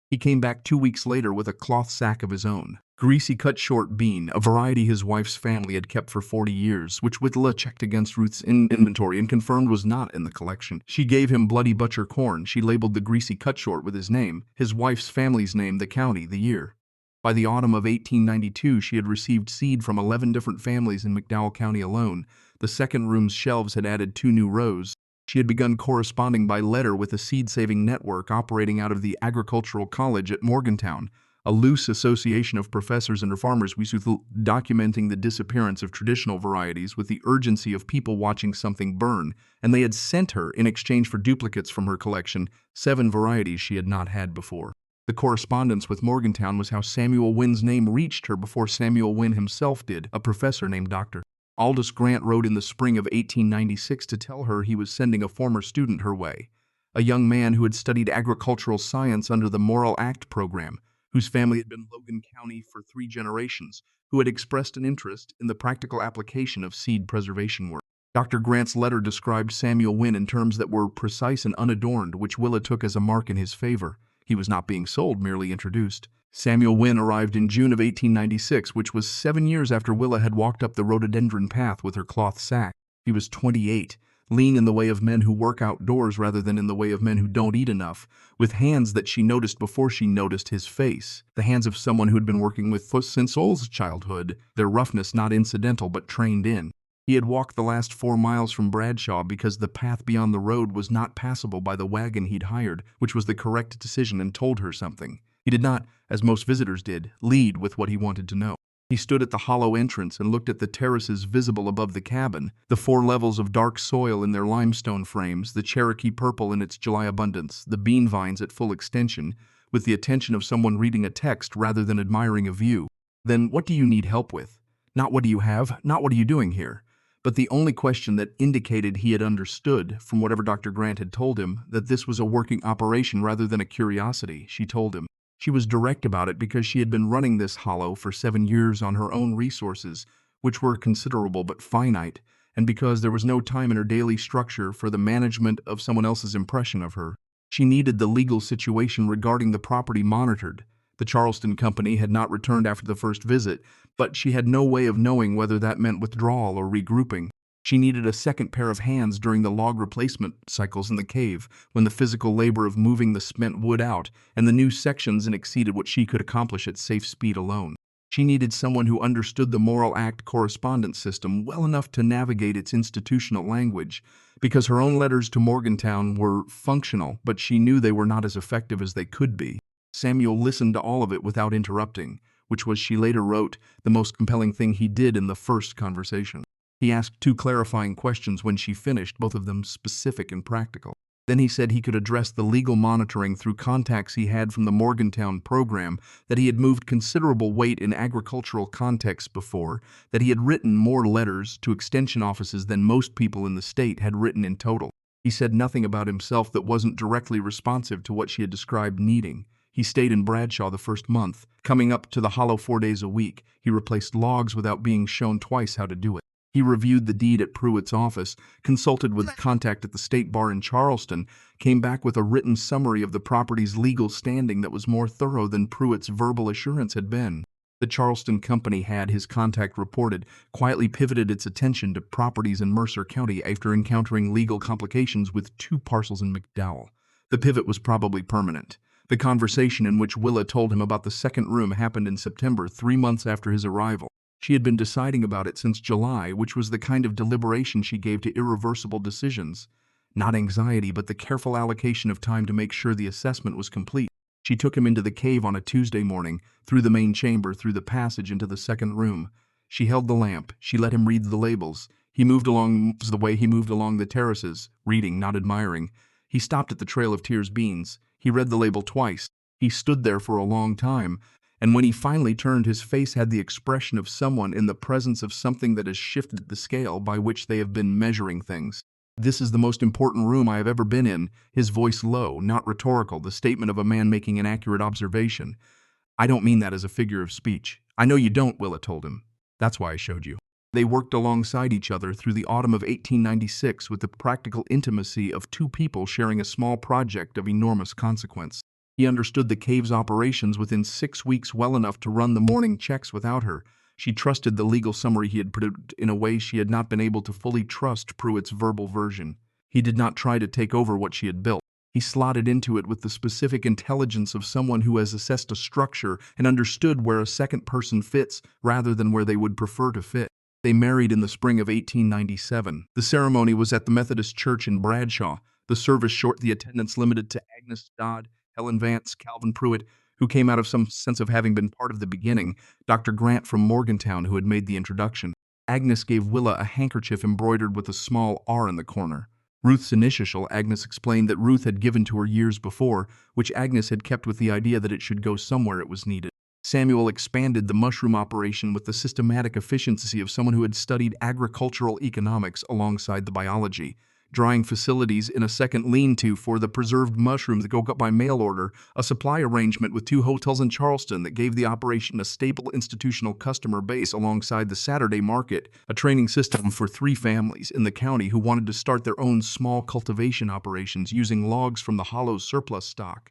He came back 2 weeks later with a cloth sack of his own. Greasy cut short bean, a variety his wife's family had kept for 40 years, which Willa checked against Ruth's inventory and confirmed was not in the collection. She gave him bloody butcher corn. She labeled the greasy cut short with his name, his wife's family's name, the county, the year. By the autumn of 1892, she had received seed from 11 different families in McDowell County alone. The second room's shelves had added 2 new rows. She had begun corresponding by letter with a seed-saving network operating out of the Agricultural College at Morgantown, a loose association of professors and farmers documenting the disappearance of traditional varieties with the urgency of people watching something burn, and they had sent her, in exchange for duplicates from her collection, 7 varieties she had not had before. The correspondence with Morgantown was how Samuel Wynn's name reached her before Samuel Wynn himself did, a professor named Dr. Aldous Grant wrote in the spring of 1896 to tell her he was sending a former student her way, a young man who had studied agricultural science under the Morrill Act program, whose family had been in Logan County for 3 generations, who had expressed an interest in the practical application of seed preservation work. Dr. Grant's letter described Samuel Wynn in terms that were precise and unadorned, which Willa took as a mark in his favor. He was not being sold, merely introduced. Samuel Wynn arrived in June of 1896, which was 7 years after Willa had walked up the rhododendron path with her cloth sack. He was 28, lean in the way of men who work outdoors rather than in the way of men who don't eat enough, with hands that she noticed before she noticed his face, the hands of someone who had been working with foot since Ole's childhood, their roughness not incidental but trained in. He had walked the last 4 miles from Bradshaw because the path beyond the road was not passable by the wagon he'd hired, which was the correct decision, and told her something. He did not, as most visitors did, lead with what he wanted to know. He stood at the hollow entrance and looked at the terraces visible above the cabin, the 4 levels of dark soil in their limestone frames, the Cherokee purple in its July abundance, the bean vines at full extension, with the attention of someone reading a text rather than admiring a view. Then, what do you need help with? Not what do you have, not what are you doing here? But the only question that indicated he had understood, from whatever Dr. Grant had told him, that this was a working operation rather than a curiosity, she told him. She was direct about it because she had been running this hollow for 7 years on her own resources, which were considerable but finite, and because there was no time in her daily structure for the management of someone else's impression of her. She needed the legal situation regarding the property monitored. The Charleston Company had not returned after the first visit, but she had no way of knowing whether that meant withdrawal or regrouping. She needed a second pair of hands during the log replacement cycles in the cave, when the physical labor of moving the spent wood out and the new sections exceeded what she could accomplish at safe speed alone. She needed someone who understood the Morrill Act correspondence system well enough to navigate its institutional language, because her own letters to Morgantown were functional, but she knew they were not as effective as they could be. Samuel listened to all of it without interrupting, which was, she later wrote, the most compelling thing he did in the first conversation. He asked 2 clarifying questions when she finished, both of them specific and practical. Then he said he could address the legal monitoring through contacts he had from the Morgantown program, that he had moved considerable weight in agricultural contexts before, that he had written more letters to extension offices than most people in the state had written in total. He said nothing about himself that wasn't directly responsive to what she had described needing. He stayed in Bradshaw the first month, coming up to the hollow 4 days a week. He replaced logs without being shown twice how to do it. He reviewed the deed at Pruitt's office, consulted with contact at the State Bar in Charleston, came back with a written summary of the property's legal standing that was more thorough than Pruitt's verbal assurance had been. The Charleston Company had, his contact reported, quietly pivoted its attention to properties in Mercer County after encountering legal complications with 2 parcels in McDowell. The pivot was probably permanent. The conversation in which Willa told him about the second room happened in September, 3 months after his arrival. She had been deciding about it since July, which was the kind of deliberation she gave to irreversible decisions. Not anxiety, but the careful allocation of time to make sure the assessment was complete. She took him into the cave on a Tuesday morning, through the main chamber, through the passage into the second room. She held the lamp. She let him read the labels. He moved along the way he moved along the terraces, reading, not admiring. He stopped at the Trail of Tears beans. He read the label twice. He stood there for a long time, and when he finally turned, his face had the expression of someone in the presence of something that has shifted the scale by which they have been measuring things. "This is the most important room I have ever been in," his voice low, not rhetorical, the statement of a man making an accurate observation. "I don't mean that as a figure of speech." "I know you don't," Willa told him. "That's why I showed you." They worked alongside each other through the autumn of 1896 with the practical intimacy of two people sharing a small project of enormous consequence. He understood the cave's operations within 6 weeks well enough to run the morning checks without her. She trusted the legal summary he had produced in a way she had not been able to fully trust Pruitt's verbal version. He did not try to take over what she had built. He slotted into it with the specific intelligence of someone who has assessed a structure and understood where a second person fits rather than where they would prefer to fit. They married in the spring of 1897. The ceremony was at the Methodist Church in Bradshaw. The service short, the attendance limited to Agnes Dodd, Helen Vance, Calvin Pruitt, who came out of some sense of having been part of the beginning, Dr. Grant from Morgantown, who had made the introduction. Agnes gave Willa a handkerchief embroidered with a small R in the corner. Ruth's initial, Agnes explained, that Ruth had given to her years before, which Agnes had kept with the idea that it should go somewhere it was needed. Samuel expanded the mushroom operation with the systematic efficiency of someone who had studied agricultural economics alongside the biology. Drying facilities in a second lean-to for the preserved mushrooms that go up by mail order, a supply arrangement with 2 hotels in Charleston that gave the operation a stable institutional customer base alongside the Saturday market, a training system for 3 families in the county who wanted to start their own small cultivation operations using logs from the Hollow's surplus stock.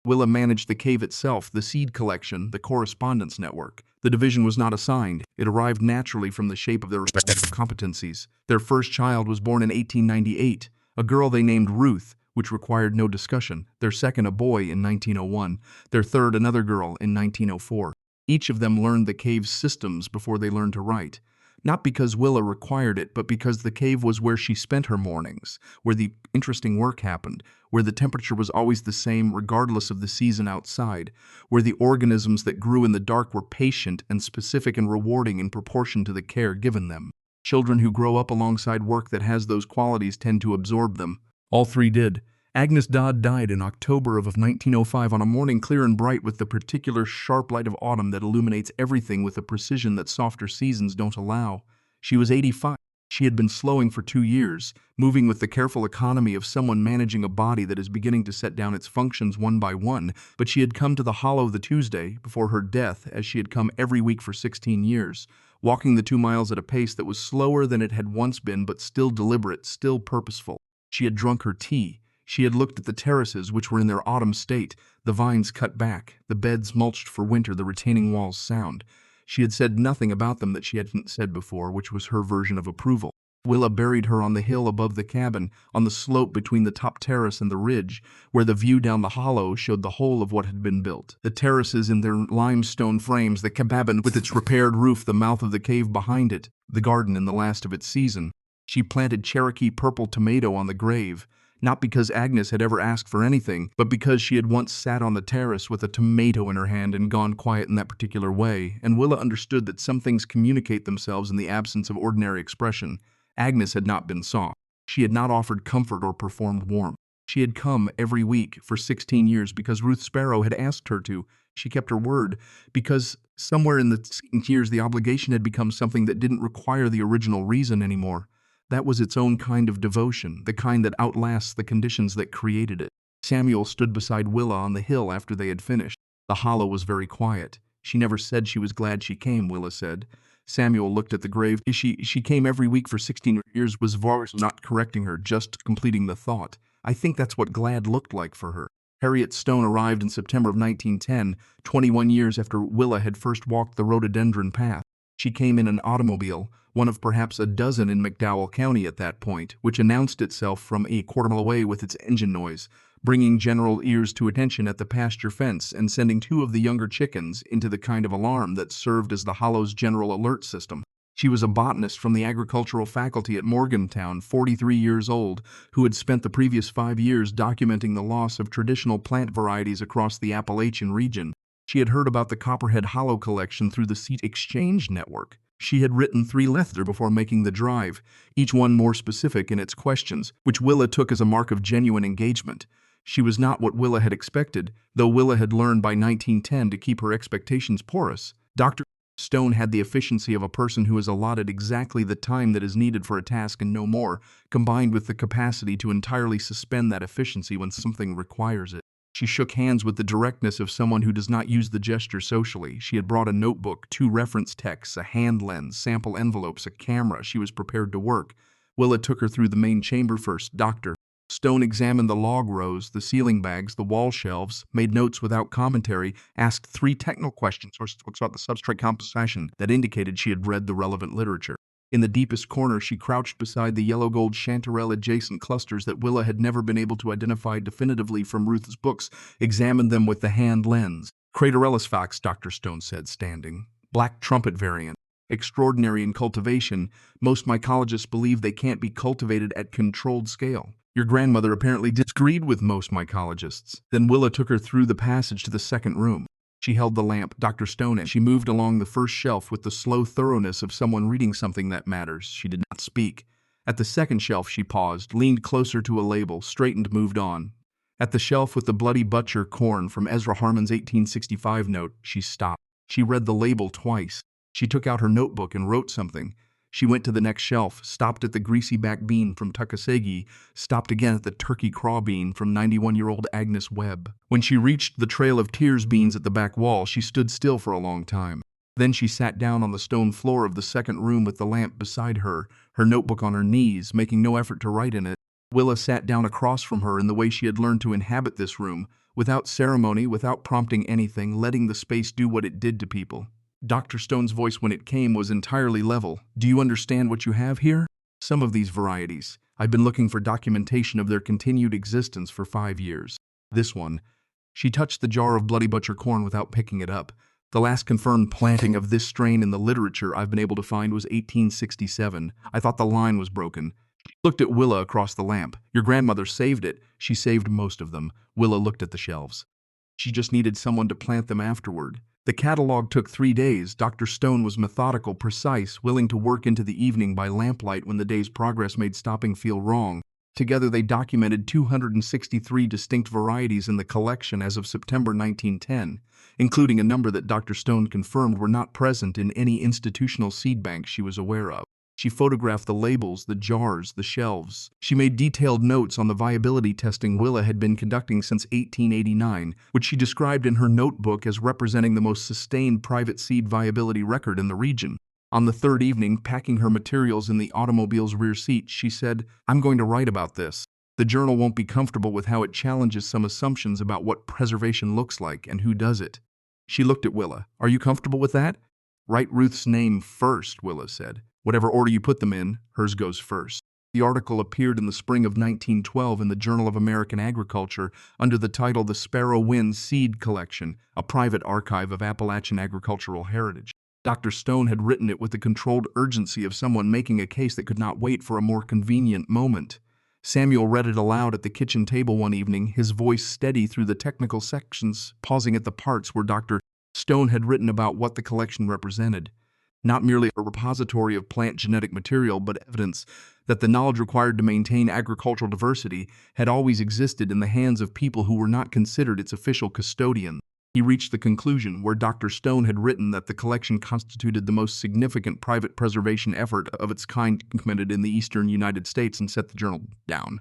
Willa managed the cave itself, the seed collection, the correspondence network. The division was not assigned. It arrived naturally from the shape of their respective competencies. Their first child was born in 1898, a girl they named Ruth, which required no discussion. Their second, a boy, in 1901. Their third, another girl, in 1904. Each of them learned the cave's systems before they learned to write. Not because Willa required it, but because the cave was where she spent her mornings, where the interesting work happened, where the temperature was always the same regardless of the season outside, where the organisms that grew in the dark were patient and specific and rewarding in proportion to the care given them. Children who grow up alongside work that has those qualities tend to absorb them. All 3 did. Agnes Dodd died in October of 1905 on a morning clear and bright with the particular sharp light of autumn that illuminates everything with a precision that softer seasons don't allow. She was 85. She had been slowing for 2 years, moving with the careful economy of someone managing a body that is beginning to set down its functions one by one, but she had come to the Hollow the Tuesday before her death, as she had come every week for 16 years, walking the 2 miles at a pace that was slower than it had once been, but still deliberate, still purposeful. She had drunk her tea. She had looked at the terraces, which were in their autumn state, the vines cut back, the beds mulched for winter, the retaining walls sound. She had said nothing about them that she hadn't said before, which was her version of approval. Willa buried her on the hill above the cabin, on the slope between the top terrace and the ridge, where the view down the hollow showed the whole of what had been built. The terraces in their limestone frames, the cabin with its repaired roof, the mouth of the cave behind it, the garden in the last of its season. She planted Cherokee purple tomato on the grave, not because Agnes had ever asked for anything, but because she had once sat on the terrace with a tomato in her hand and gone quiet in that particular way, and Willa understood that some things communicate themselves in the absence of ordinary expression. Agnes had not been soft. She had not offered comfort or performed warmth. She had come every week for 16 years because Ruth Sparrow had asked her to. She kept her word because somewhere in the years the obligation had become something that didn't require the original reason anymore. That was its own kind of devotion, the kind that outlasts the conditions that created it. Samuel stood beside Willa on the hill after they had finished. The hollow was very quiet. She never said she was glad she came, Willa said. Samuel looked at the grave. She came every week for 16 years, was Varus not correcting her, just completing the thought. I think that's what glad looked like for her. Harriet Stone arrived in September of 1910, 21 years after Willa had first walked the rhododendron path. She came in an automobile, one of perhaps a dozen in McDowell County at that point, which announced itself from a quarter mile away with its engine noise, bringing general ears to attention at the pasture fence and sending two of the younger chickens into the kind of alarm that served as the Hollow's general alert system. She was a botanist from the agricultural faculty at Morgantown, 43 years old, who had spent the previous 5 years documenting the loss of traditional plant varieties across the Appalachian region. She had heard about the Copperhead Hollow collection through the Seed Exchange Network. She had written 3 letters before making the drive, each one more specific in its questions, which Willa took as a mark of genuine engagement. She was not what Willa had expected, though Willa had learned by 1910 to keep her expectations porous. Dr. Stone had the efficiency of a person who is allotted exactly the time that is needed for a task and no more, combined with the capacity to entirely suspend that efficiency when something requires it. She shook hands with the directness of someone who does not use the gesture socially. She had brought a notebook, 2 reference texts, a hand lens, sample envelopes, a camera. She was prepared to work. Willa took her through the main chamber first. Dr. Stone examined the log rows, the ceiling bags, the wall shelves, made notes without commentary, asked 3 technical questions about the substrate composition that indicated she had read the relevant literature. In the deepest corner, she crouched beside the yellow-gold chanterelle-adjacent clusters that Willa had never been able to identify definitively from Ruth's books, examined them with the hand lens. Craterellus fax, Dr. Stone said, standing. Black trumpet variant. Extraordinary in cultivation. Most mycologists believe they can't be cultivated at controlled scale. Your grandmother apparently disagreed with most mycologists. Then Willa took her through the passage to the second room. She held the lamp, Dr. Stone, and she moved along the first shelf with the slow thoroughness of someone reading something that matters. She did not speak. At the second shelf she paused, leaned closer to a label, straightened, moved on. At the shelf with the bloody butcher corn from Ezra Harmon's 1865 note, she stopped. She read the label twice. She took out her notebook and wrote something. She went to the next shelf, stopped at the greasy back bean from Tuckasegee, stopped again at the turkey craw bean from 91-year-old Agnes Webb. When she reached the trail of tears beans at the back wall, she stood still for a long time. Then she sat down on the stone floor of the second room with the lamp beside her, her notebook on her knees, making no effort to write in it. Willa sat down across from her in the way she had learned to inhabit this room, without ceremony, without prompting anything, letting the space do what it did to people. Dr. Stone's voice, when it came, was entirely level. Do you understand what you have here? Some of these varieties. I've been looking for documentation of their continued existence for 5 years. This one. She touched the jar of bloody butcher corn without picking it up. The last confirmed planting of this strain in the literature I've been able to find was 1867. I thought the line was broken. She looked at Willa across the lamp. Your grandmother saved it. She saved most of them. Willa looked at the shelves. She just needed someone to plant them afterward. The catalog took 3 days. Dr. Stone was methodical, precise, willing to work into the evening by lamplight when the day's progress made stopping feel wrong. Together they documented 263 distinct varieties in the collection as of September 1910, including a number that Dr. Stone confirmed were not present in any institutional seed bank she was aware of. She photographed the labels, the jars, the shelves. She made detailed notes on the viability testing Willa had been conducting since 1889, which she described in her notebook as representing the most sustained private seed viability record in the region. On the third evening, packing her materials in the automobile's rear seat, she said, I'm going to write about this. The journal won't be comfortable with how it challenges some assumptions about what preservation looks like and who does it. She looked at Willa. Are you comfortable with that? Write Ruth's name first, Willa said. Whatever order you put them in, hers goes first. The article appeared in the spring of 1912 in the Journal of American Agriculture under the title The Sparrow Wind Seed Collection, a private archive of Appalachian agricultural heritage. Dr. Stone had written it with the controlled urgency of someone making a case that could not wait for a more convenient moment. Samuel read it aloud at the kitchen table one evening, his voice steady through the technical sections, pausing at the parts where Dr. Stone had written about what the collection represented. Not merely a repository of plant genetic material, but evidence that the knowledge required to maintain agricultural diversity had always existed in the hands of people who were not considered its official custodians. He reached the conclusion where Dr. Stone had written that the collection constituted the most significant private preservation effort of its kind committed in the eastern United States, and set the journal down.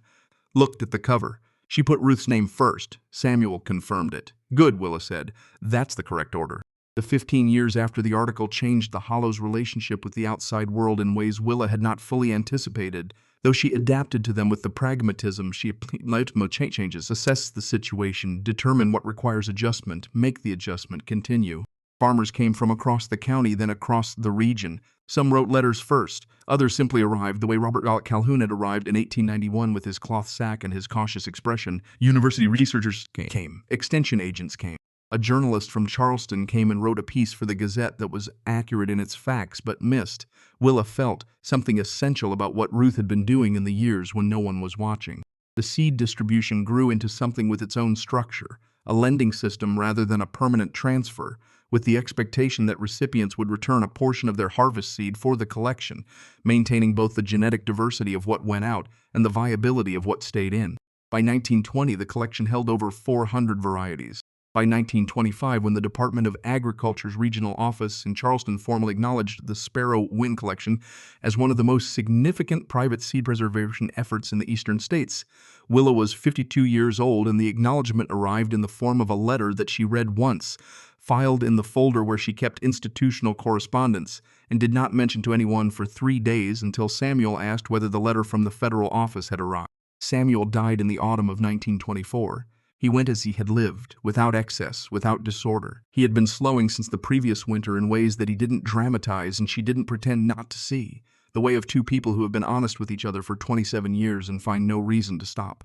Looked at the cover. She put Ruth's name first. Samuel confirmed it. Good, Willa said. That's the correct order. The 15 years after the article changed the Hollow's relationship with the outside world in ways Willa had not fully anticipated, though she adapted to them with the pragmatism she applied to changes, assess the situation, determine what requires adjustment, make the adjustment, continue. Farmers came from across the county, then across the region. Some wrote letters first, others simply arrived the way Robert Calhoun had arrived in 1891 with his cloth sack and his cautious expression. University researchers came. Extension agents came. A journalist from Charleston came and wrote a piece for the Gazette that was accurate in its facts but missed, Willa felt, something essential about what Ruth had been doing in the years when no one was watching. The seed distribution grew into something with its own structure, a lending system rather than a permanent transfer, with the expectation that recipients would return a portion of their harvest seed for the collection, maintaining both the genetic diversity of what went out and the viability of what stayed in. By 1920, the collection held over 400 varieties. By 1925, when the Department of Agriculture's regional office in Charleston formally acknowledged the Sparrow Wynn collection as one of the most significant private seed preservation efforts in the eastern states, Willa was 52 years old, and the acknowledgement arrived in the form of a letter that she read once, filed in the folder where she kept institutional correspondence, and did not mention to anyone for 3 days until Samuel asked whether the letter from the federal office had arrived. Samuel died in the autumn of 1924. He went as he had lived, without excess, without disorder. He had been slowing since the previous winter in ways that he didn't dramatize and she didn't pretend not to see, the way of two people who have been honest with each other for 27 years and find no reason to stop.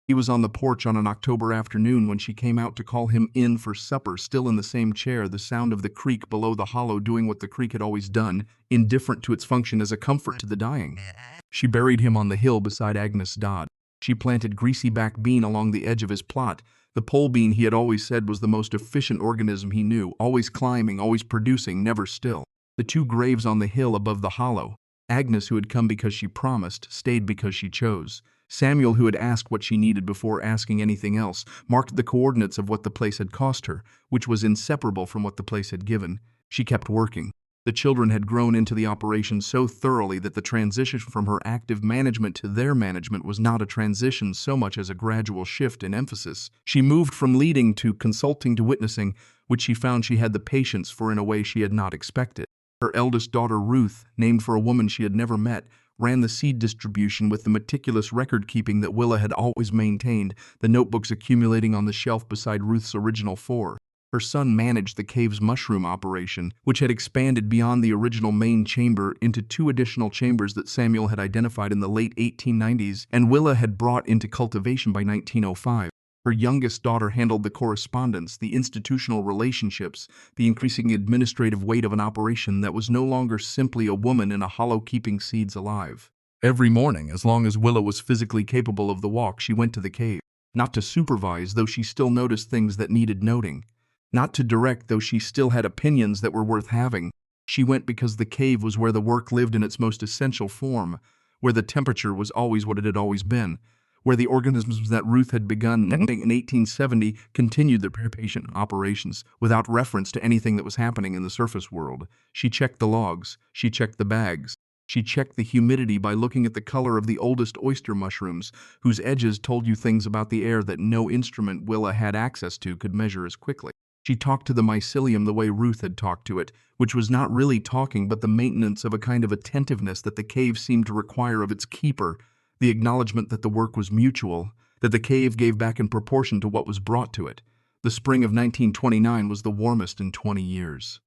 He was on the porch on an October afternoon when she came out to call him in for supper, still in the same chair, the sound of the creek below the hollow doing what the creek had always done, indifferent to its function as a comfort to the dying. She buried him on the hill beside Agnes Dodd. She planted greasy back bean along the edge of his plot. The pole bean, he had always said, was the most efficient organism he knew, always climbing, always producing, never still. The two graves on the hill above the hollow. Agnes, who had come because she promised, stayed because she chose. Samuel, who had asked what she needed before asking anything else, marked the coordinates of what the place had cost her, which was inseparable from what the place had given. She kept working. The children had grown into the operation so thoroughly that the transition from her active management to their management was not a transition so much as a gradual shift in emphasis. She moved from leading to consulting to witnessing, which she found she had the patience for in a way she had not expected. Her eldest daughter, Ruth, named for a woman she had never met, ran the seed distribution with the meticulous record-keeping that Willa had always maintained, the notebooks accumulating on the shelf beside Ruth's original 4. Her son managed the cave's mushroom operation, which had expanded beyond the original main chamber into 2 additional chambers that Samuel had identified in the late 1890s and Willa had brought into cultivation by 1905. Her youngest daughter handled the correspondence, the institutional relationships, the increasing administrative weight of an operation that was no longer simply a woman in a hollow keeping seeds alive. Every morning, as long as Willa was physically capable of the walk, she went to the cave. Not to supervise, though she still noticed things that needed noting. Not to direct, though she still had opinions that were worth having. She went because the cave was where the work lived in its most essential form, where the temperature was always what it had always been, where the organisms that Ruth had begun in 1870 continued their patient operations without reference to anything that was happening in the surface world. She checked the logs. She checked the bags. She checked the humidity by looking at the color of the oldest oyster mushrooms, whose edges told you things about the air that no instrument Willa had access to could measure as quickly. She talked to the mycelium the way Ruth had talked to it, which was not really talking but the maintenance of a kind of attentiveness that the cave seemed to require of its keeper, the acknowledgement that the work was mutual, that the cave gave back in proportion to what was brought to it. The spring of 1929 was the warmest in 20 years.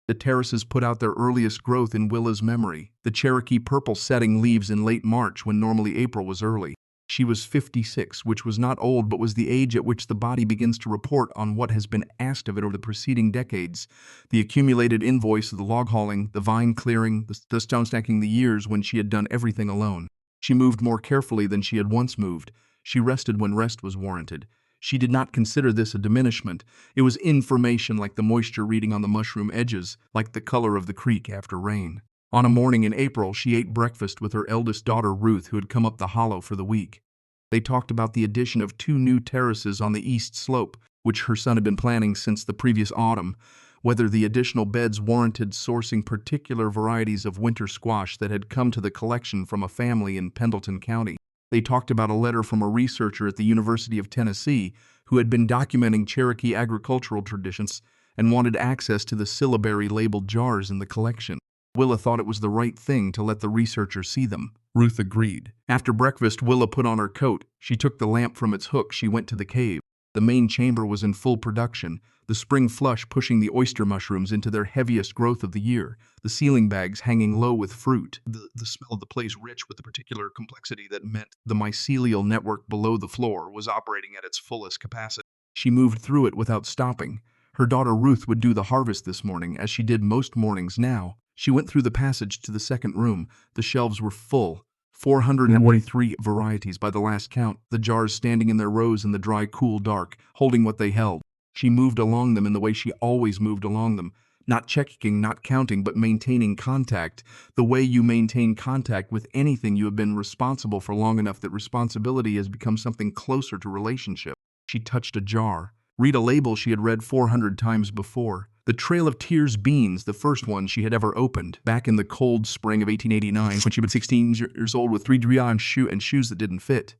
The terraces put out their earliest growth in Willa's memory, the Cherokee purple setting leaves in late March when normally April was early. She was 56, which was not old but was the age at which the body begins to report on what has been asked of it over the preceding decades, the accumulated invoice of the log hauling, the vine clearing, the stone stacking, the years when she had done everything alone. She moved more carefully than she had once moved. She rested when rest was warranted. She did not consider this a diminishment. It was information, like the moisture reading on the mushroom edges, like the color of the creek after rain. On a morning in April, she ate breakfast with her eldest daughter, Ruth, who had come up the hollow for the week. They talked about the addition of 2 new terraces on the east slope, which her son had been planning since the previous autumn, whether the additional beds warranted sourcing particular varieties of winter squash that had come to the collection from a family in Pendleton County. They talked about a letter from a researcher at the University of Tennessee who had been documenting Cherokee agricultural traditions and wanted access to the syllabary labeled jars in the collection. Willa thought it was the right thing to let the researcher see them. Ruth agreed. After breakfast, Willa put on her coat. She took the lamp from its hook. She went to the cave. The main chamber was in full production. the spring flush pushing the oyster mushrooms into their heaviest growth of the year, the ceiling bags hanging low with fruit, the smell of the place rich with the particular complexity that meant the mycelial network below the floor was operating at its fullest capacity. She moved through it without stopping. Her daughter Ruth would do the harvest this morning, as she did most mornings now. She went through the passage to the second room. The shelves were full. 443 varieties by the last count, the jars standing in their rows in the dry, cool dark, holding what they held. She moved along them in the way she always moved along them, not checking, not counting, but maintaining contact, the way you maintain contact with anything you have been responsible for long enough that responsibility has become something closer to relationship. She touched a jar. Read a label she had read 400 times before. The Trail of Tears beans, the first one she had ever opened, back in the cold spring of 1889, when she was 16 years old with 3 Drian shoes that didn't fit.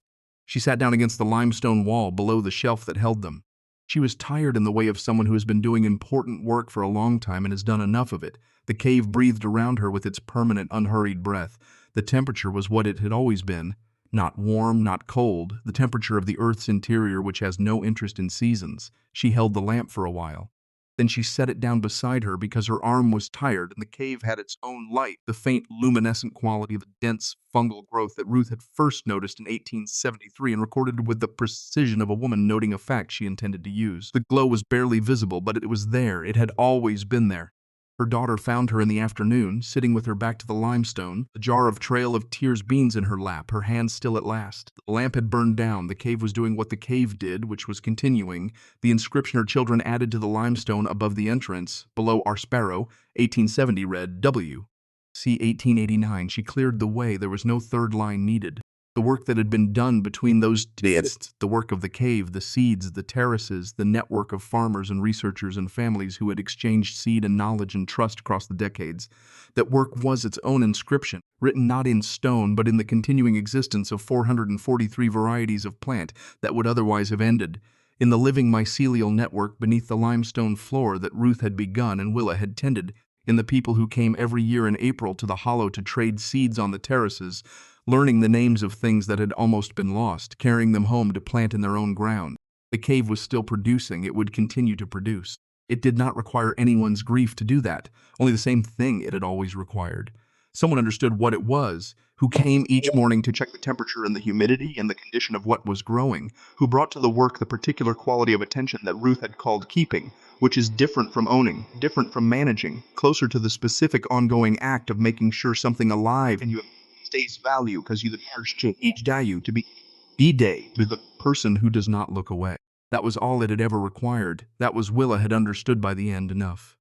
She sat down against the limestone wall below the shelf that held them. She was tired in the way of someone who has been doing important work for a long time and has done enough of it. The cave breathed around her with its permanent, unhurried breath. The temperature was what it had always been. Not warm, not cold, the temperature of the Earth's interior which has no interest in seasons. She held the lamp for a while. Then she set it down beside her because her arm was tired and the cave had its own light, the faint luminescent quality of the dense fungal growth that Ruth had first noticed in 1873 and recorded with the precision of a woman noting a fact she intended to use. The glow was barely visible, but it was there. It had always been there. Her daughter found her in the afternoon, sitting with her back to the limestone, the jar of Trail of Tears beans in her lap, her hand still at last. The lamp had burned down. The cave was doing what the cave did, which was continuing. The inscription her children added to the limestone above the entrance, below Our Sparrow, 1870 read, W. See 1889. She cleared the way. There was no third line needed. The work that had been done between those days, the work of the cave, the seeds, the terraces, the network of farmers and researchers and families who had exchanged seed and knowledge and trust across the decades. That work was its own inscription, written not in stone but in the continuing existence of 443 varieties of plant that would otherwise have ended. In the living mycelial network beneath the limestone floor that Ruth had begun and Willa had tended, in the people who came every year in April to the hollow to trade seeds on the terraces, learning the names of things that had almost been lost, carrying them home to plant in their own ground. The cave was still producing. It would continue to produce. It did not require anyone's grief to do that, only the same thing it had always required. Someone understood what it was, who came each morning to check the temperature and the humidity and the condition of what was growing, who brought to the work the particular quality of attention that Ruth had called keeping, which is different from owning, different from managing, closer to the specific ongoing act of making sure something alive and you have stays value because you each value to be day with the person who does not look away. That was all it had ever required. That was Willa had understood by the end enough.